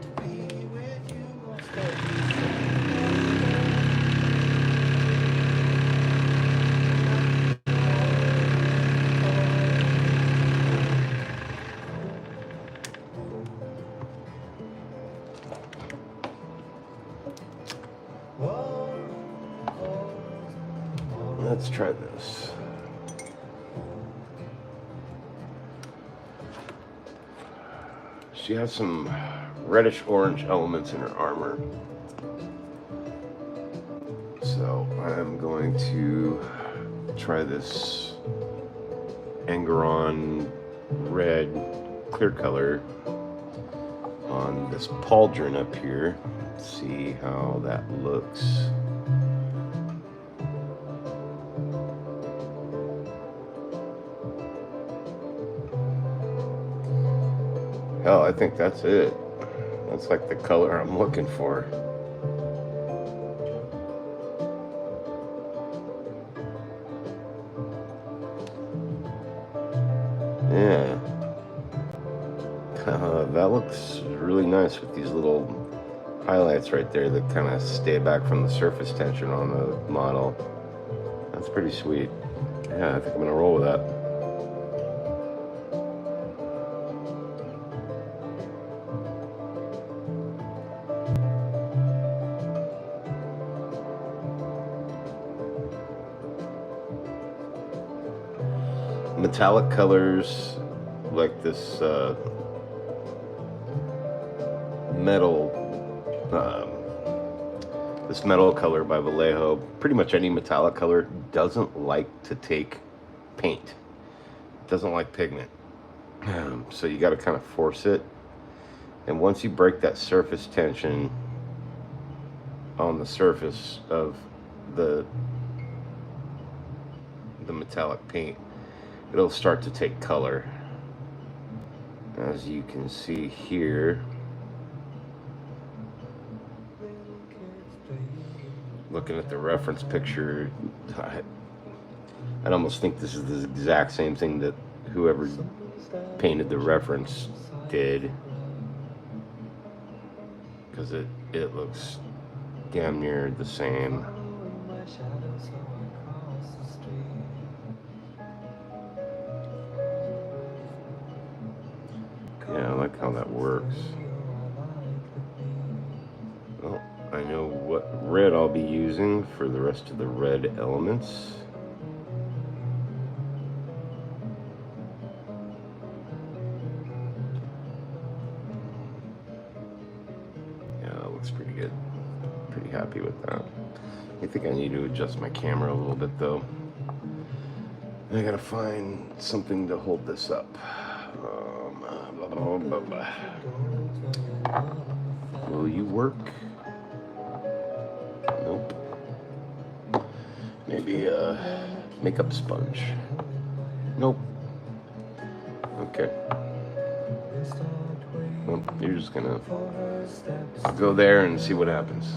to be with you most every Let's try this. She has some reddish orange elements in her armor. So I'm going to try this Angaron red clear color on this pauldron up here. See how that looks. Hell, I think that's it. That's like the color I'm looking for. Yeah. That looks really nice with these little highlights right there that kind of stay back from the surface tension on the model. That's pretty sweet. Yeah, I think I'm gonna roll with that. Metallic colors like this metal this metal color by Vallejo. Pretty much any metallic color doesn't like to take paint. It doesn't like pigment. So you got to kind of force it. And once you break that surface tension on the surface of the metallic paint, it'll start to take color. As you can see here, looking at the reference picture, I'd almost think this is the exact same thing that whoever painted the reference did, because it looks damn near the same. Yeah, I like how that works. Well, I know what red I'll be using for the rest of the red elements. Yeah, that looks pretty good. Pretty happy with that. I think I need to adjust my camera a little bit though. I gotta find something to hold this up. Blah, blah, blah. Will you work? Nope. Maybe a makeup sponge. Nope. Okay. Well, you're just gonna go there and see what happens.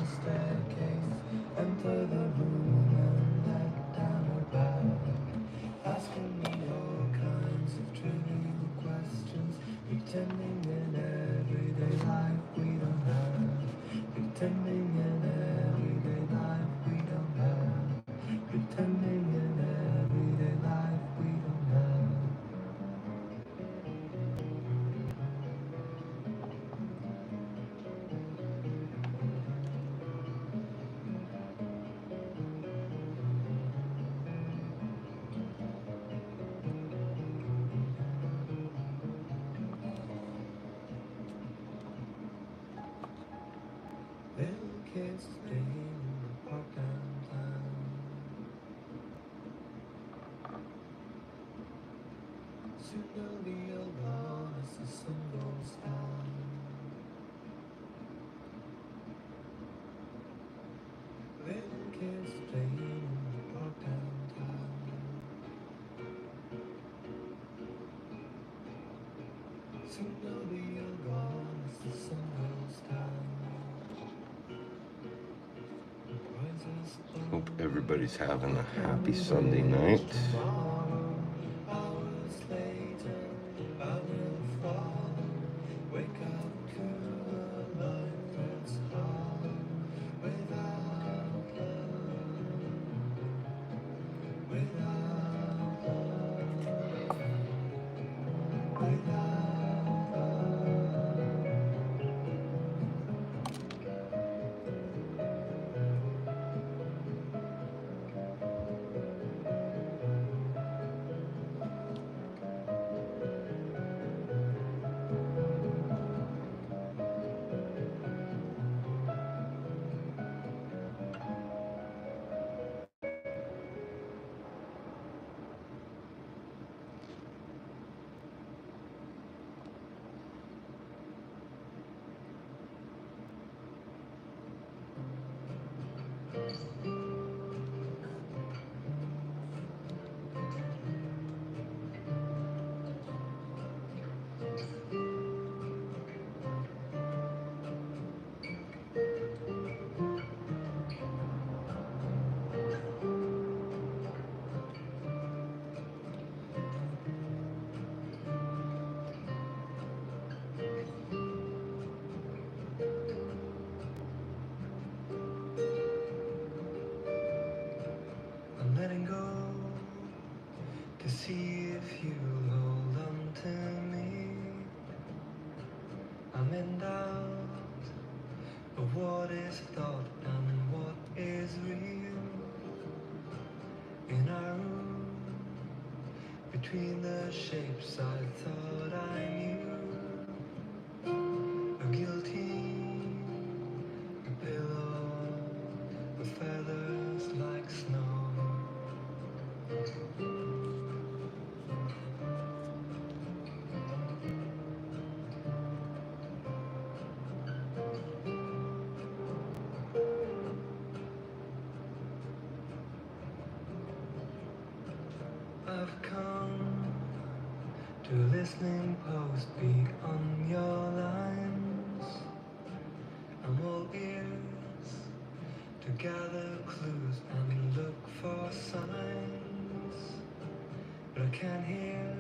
Hope everybody's having a happy Sunday night. to see if you'll hold on to me. I'm in doubt of what is thought and what is real. In our room, between the shapes I thought I knew. A guillotine, a pillow with feathers like snow. I've come to a listening post, be on your lines. I'm all ears to gather clues and look for signs. But I can't hear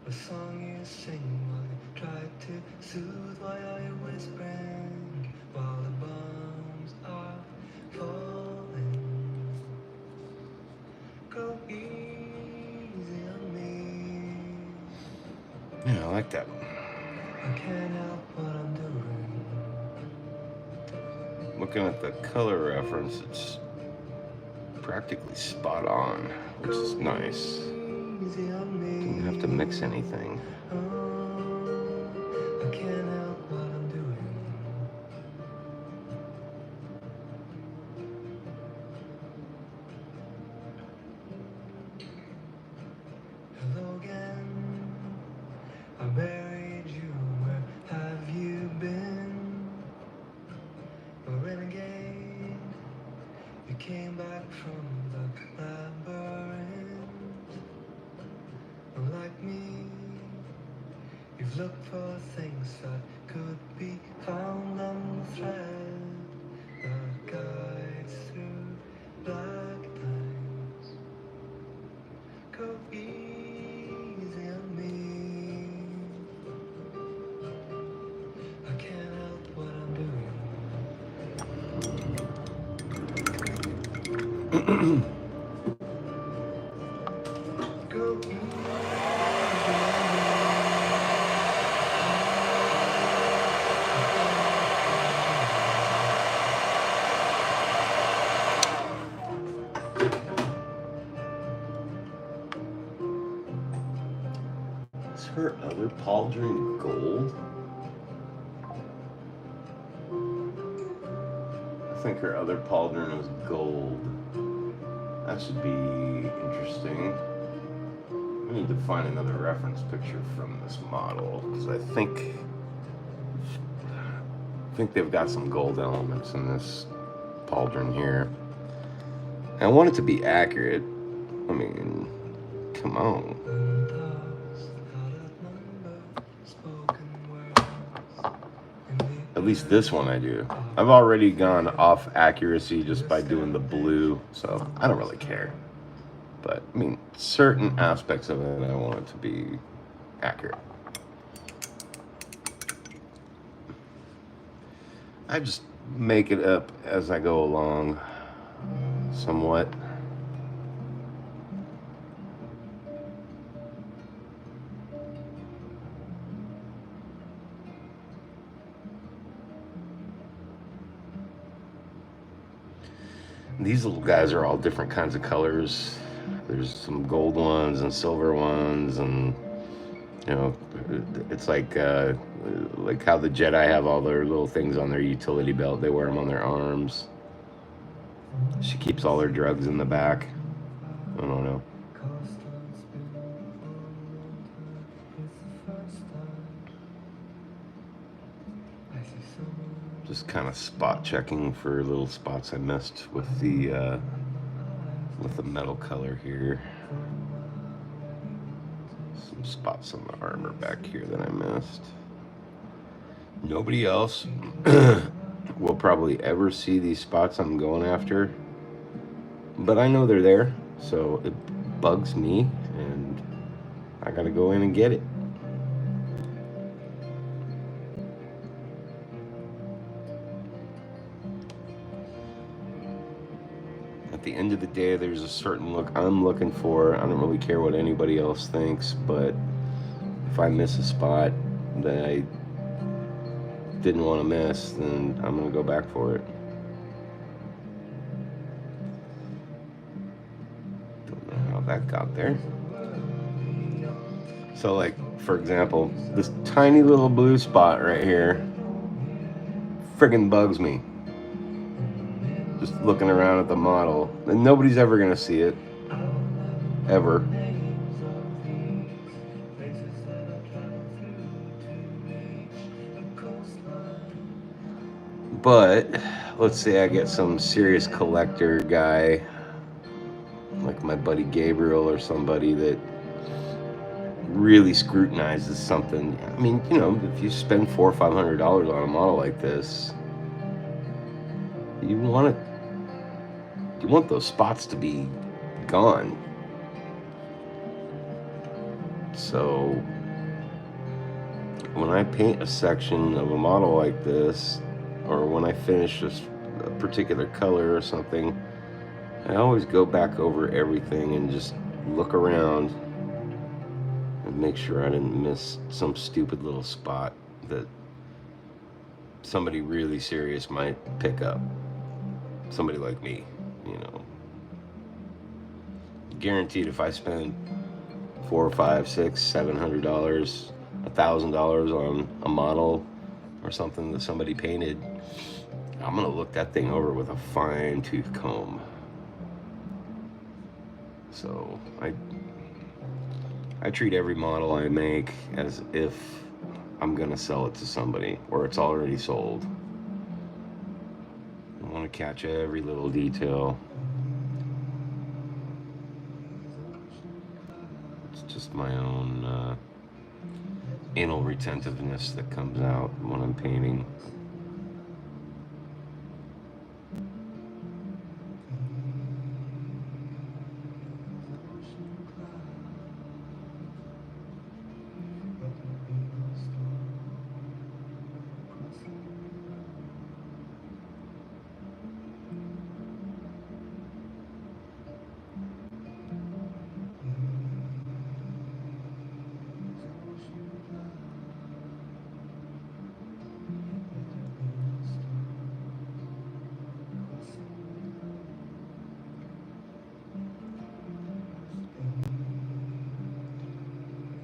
the song you sing while you try to soothe. Why are you whispering while the bombs are falling? Go easy on me. Yeah, I like that. I can't help what I'm doing. Looking at the color reference, it's practically spot on, which is nice. Easy on me. Don't have to mix anything. I can't help what I'm doing. Hello again. I buried you. Where have you been? A renegade. You came back from the labyrinth. Unlike me, you've looked for things that could be found on the thread that guides through black times. Go easy on me. I can't help what I'm doing. Go easy on me. Is her other pauldron gold? I think her other pauldron is gold. That should be interesting. We need to find another reference picture from this model because I think they've got some gold elements in this pauldron here. I want it to be accurate. I mean, come on. At least this one I do. I've already gone off accuracy just by doing the blue, so I don't really care. But, I mean, certain aspects of it, I want it to be accurate. I just make it up as I go along, somewhat. These little guys are all different kinds of colors. There's some gold ones and silver ones, and you know, it's like how the Jedi have all their little things on their utility belt. They wear them on their arms. She keeps all her drugs in the back. I don't know. Just kind of spot checking for little spots I missed with the metal color here. Some spots on the armor back here that I missed. Nobody else will probably ever see these spots I'm going after, but I know they're there, so it bugs me, and I gotta go in and get it. I at the end of the day, there's a certain look I'm looking for. I don't really care what anybody else thinks, but if I miss a spot that I didn't want to miss, then I'm going to go back for it. Don't know how that got there. So, like, for example, this tiny little blue spot right here friggin' bugs me. Just looking around at the model. And nobody's ever going to see it. Ever. But let's say I get some serious collector guy, like my buddy Gabriel or somebody that really scrutinizes something. I mean, you know, if you spend $400 or $500 on a model like this, you want those spots to be gone. So when I paint a section of a model like this, or when I finish a particular color or something, I always go back over everything and just look around and make sure I didn't miss some stupid little spot that somebody really serious might pick up. Somebody like me, you know. Guaranteed if I spend $400, $500, $600, $700, $1,000 on a model or something that somebody painted, I'm gonna look that thing over with a fine-tooth comb. So I treat every model I make as if I'm gonna sell it to somebody or it's already sold. I want to catch every little detail. It's just my own anal retentiveness that comes out when I'm painting.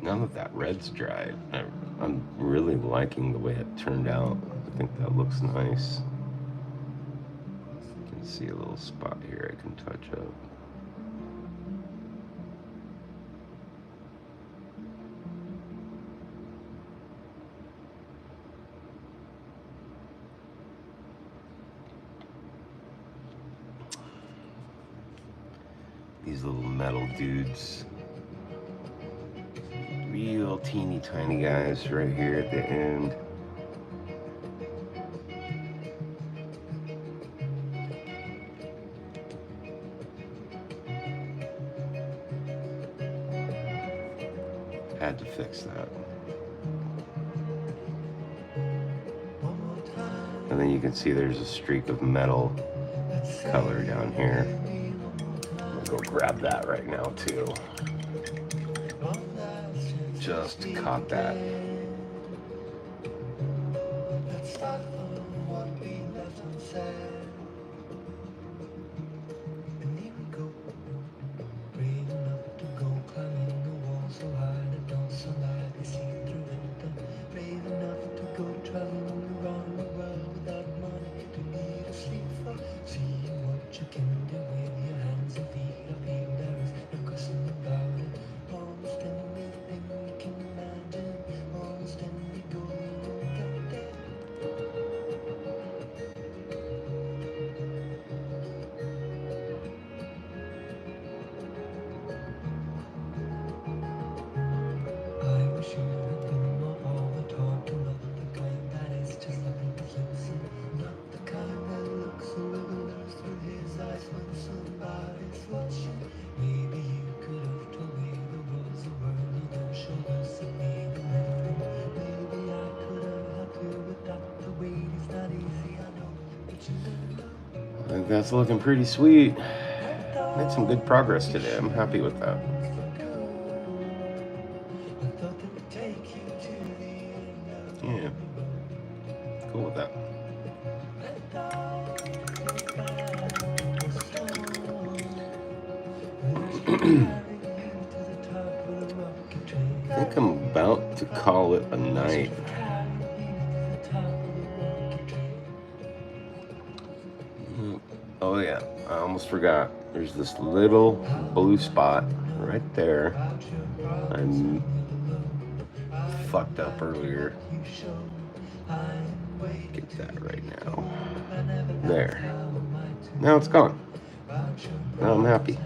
Now that red's dried, I'm really liking the way it turned out. I think that looks nice. You can see a little spot here I can touch up. These little metal dudes. Real teeny tiny guys right here at the end. Had to fix that. And then you can see there's a streak of metal color down here. I'm gonna go grab that right now too. Just caught that. I think that's looking pretty sweet. Made some good progress today. I'm happy with that. Yeah. Cool with that. I think I'm about to call it a night. Oh yeah, I almost forgot. There's this little blue spot right there. I fucked up earlier. Get that right now. There. Now it's gone. Now I'm happy.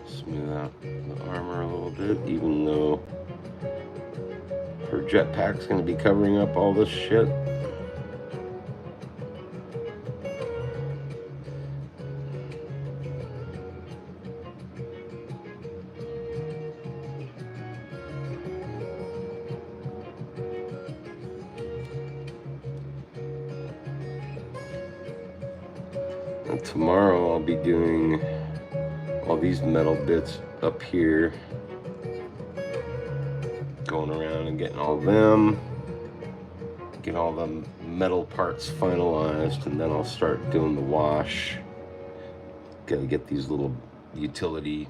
Smooth out the armor a little bit, even though her jetpack's going to be covering up all this shit. And tomorrow I'll be doing all these metal bits up here, going around and getting all them, get all the metal parts finalized, and then I'll start doing the wash. Gotta get these little utility,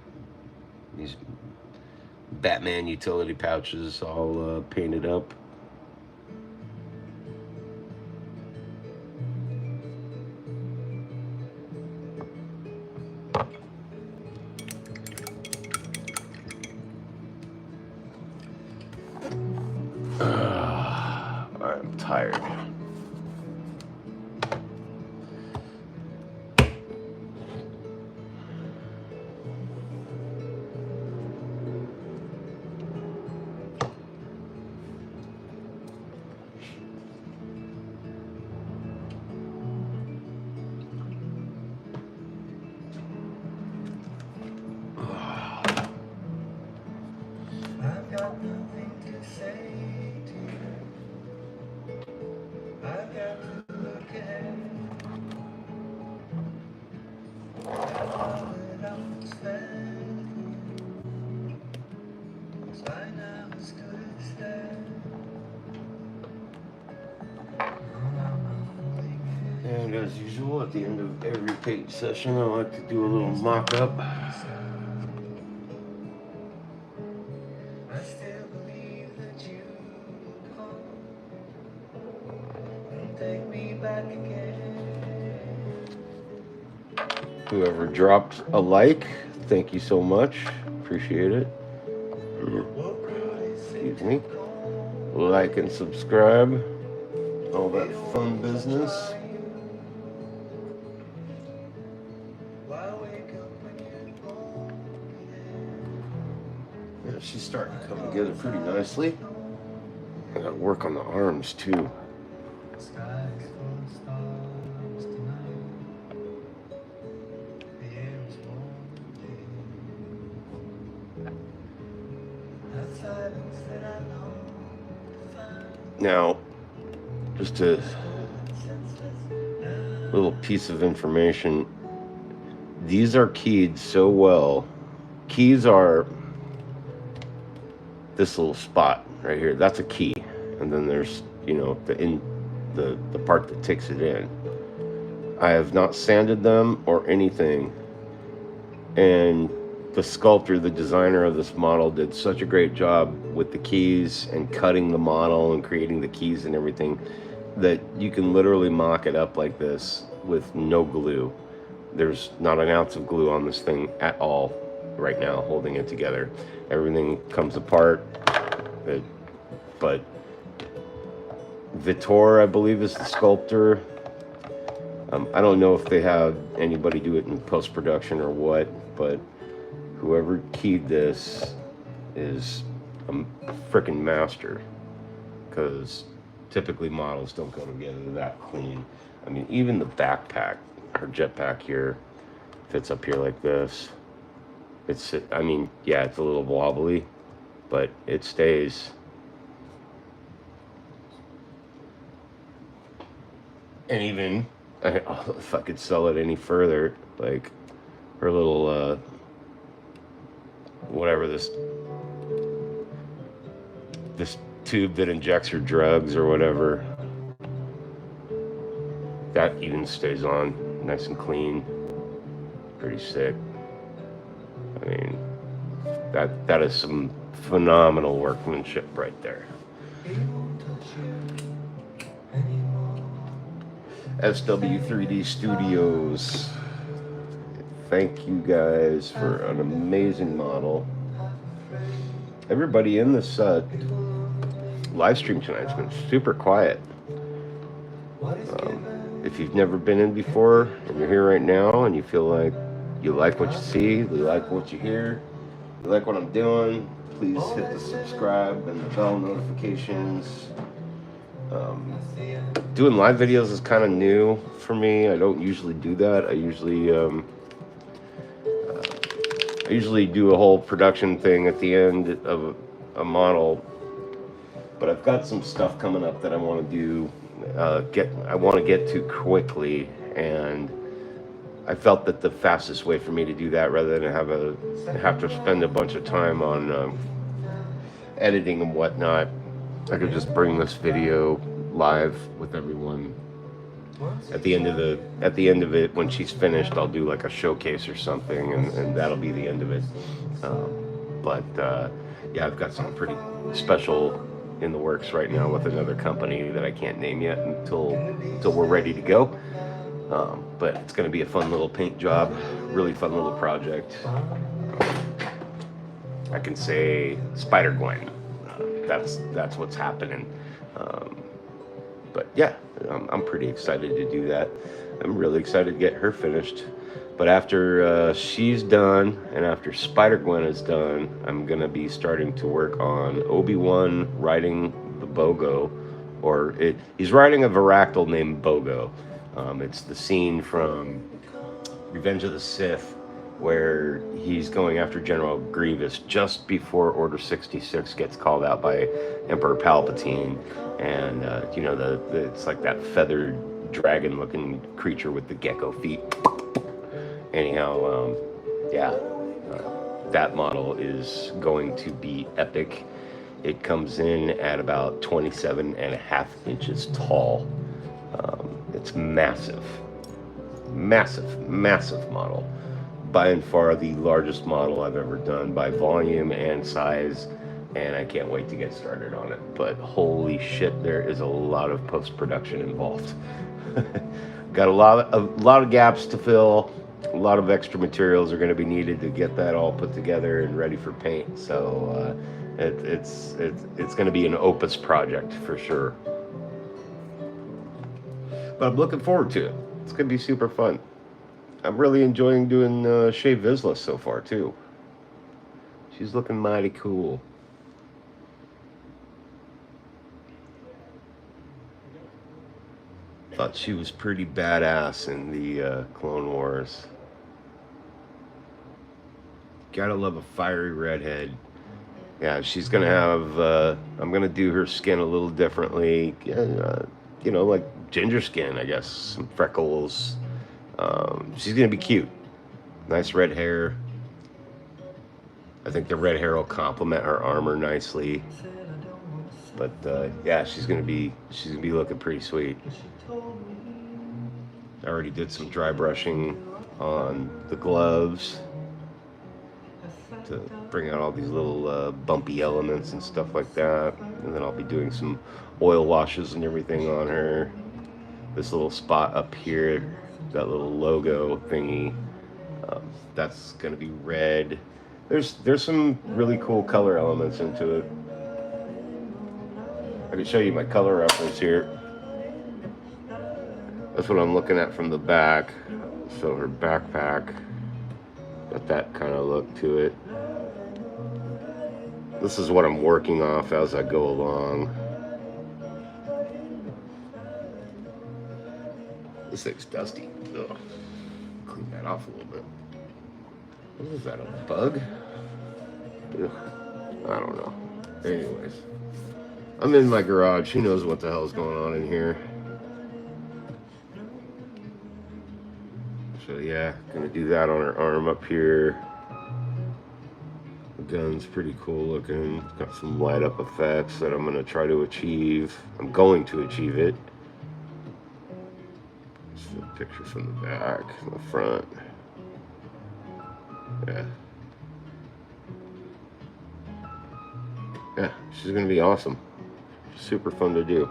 these Batman utility pouches all painted up. I'm tired. I've got nothing to say to you. I've got to look ahead. I know that I'm spending. So I now as good as that. And as usual, at the end of every paint session, I like to do a little mock-up. I still believe that you come and take me back again. Whoever dropped a like, thank you so much. Appreciate it. Excuse me. Like and subscribe. All that fun business. Yeah, she's starting to come together pretty nicely. I gotta work on the arms too. Now, just a little piece of information. These are keyed so well. Keys are this little spot right here. That's a key. And then there's, you know, the part that takes it in. I have not sanded them or anything. And the sculptor, the designer of this model, did such a great job with the keys and cutting the model and creating the keys and everything that you can literally mock it up like this with no glue. There's not an ounce of glue on this thing at all right now holding it together. Everything comes apart. But Vittor, I believe, is the sculptor. I don't know if they have anybody do it in post-production or what, but whoever keyed this is a freaking master, because typically models don't go together that clean. I mean, even the backpack, her jetpack here, fits up here like this. I mean, yeah, it's a little wobbly, but it stays. And even if I could sell it any further, like her little whatever this tube that injects her drugs or whatever, that even stays on nice and clean, pretty sick. I mean, that is some phenomenal workmanship right there. SW3D Studios, thank you guys for an amazing model. Everybody in this live stream tonight's been super quiet. If you've never been in before and you're here right now and you feel like you like what you see, you like what you hear, you like what I'm doing, please hit the subscribe and the bell notifications. Doing live videos is kind of new for me. I don't usually do that. I usually do a whole production thing at the end of a model, but I've got some stuff coming up that I want to do. I want to get to quickly, and I felt that the fastest way for me to do that, rather than have to spend a bunch of time on editing and whatnot, I could just bring this video live with everyone. At the end of it, when she's finished, I'll do like a showcase or something, and that'll be the end of it. Yeah, I've got something pretty special in the works right now with another company that I can't name yet until we're ready to go. But it's going to be a fun little paint job, really fun little project. I can say Spider-Gwen. That's what's happening. But yeah, I'm pretty excited to do that. I'm really excited to get her finished. But after she's done, and after Spider-Gwen is done, I'm gonna be starting to work on Obi-Wan riding the Bogo, he's riding a Varactyl named Bogo. It's the scene from Revenge of the Sith where he's going after General Grievous just before Order 66 gets called out by Emperor Palpatine, and it's like that feathered dragon-looking creature with the gecko feet. Anyhow, that model is going to be epic. It comes in at about 27.5 inches tall. It's massive model. By and far the largest model I've ever done by volume and size, and I can't wait to get started on it. But holy shit, there is a lot of post-production involved. Got a lot of gaps to fill. A lot of extra materials are going to be needed to get that all put together and ready for paint. So it's going to be an opus project for sure. But I'm looking forward to it. It's going to be super fun. I'm really enjoying doing Shae Vizla so far too. She's looking mighty cool. Thought she was pretty badass in the Clone Wars. Gotta love a fiery redhead. Yeah, she's gonna have, I'm gonna do her skin a little differently. Like ginger skin, I guess. Some freckles. She's gonna be cute. Nice red hair. I think the red hair will complement her armor nicely. But yeah, she's gonna be looking pretty sweet. I already did some dry brushing on the gloves to bring out all these little bumpy elements and stuff like that. And then I'll be doing some oil washes and everything on her. This little spot up here, that little logo thingy, that's gonna be red. There's some really cool color elements into it. I can show you my color reference here. That's what I'm looking at from the back. So her backpack got that kind of look to it. This is what I'm working off as I go along. This thing's dusty. Ugh. Clean that off a little bit. What is that, a bug? Ugh. I don't know. Anyways, I'm in my garage. Who knows what the hell's going on in here? So yeah, gonna do that on her arm up here. The gun's pretty cool looking. Got some light up effects that I'm gonna try to achieve. I'm going to achieve it. Just a picture from the back, from the front. Yeah. Yeah, she's gonna be awesome. Super fun to do.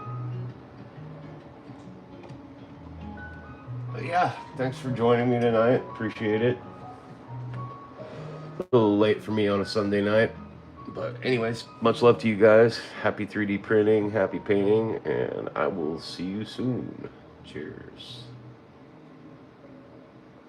But yeah, thanks for joining me tonight. Appreciate it. A little late for me on a Sunday night. But anyways, much love to you guys. Happy 3D printing, happy painting, and I will see you soon. Cheers.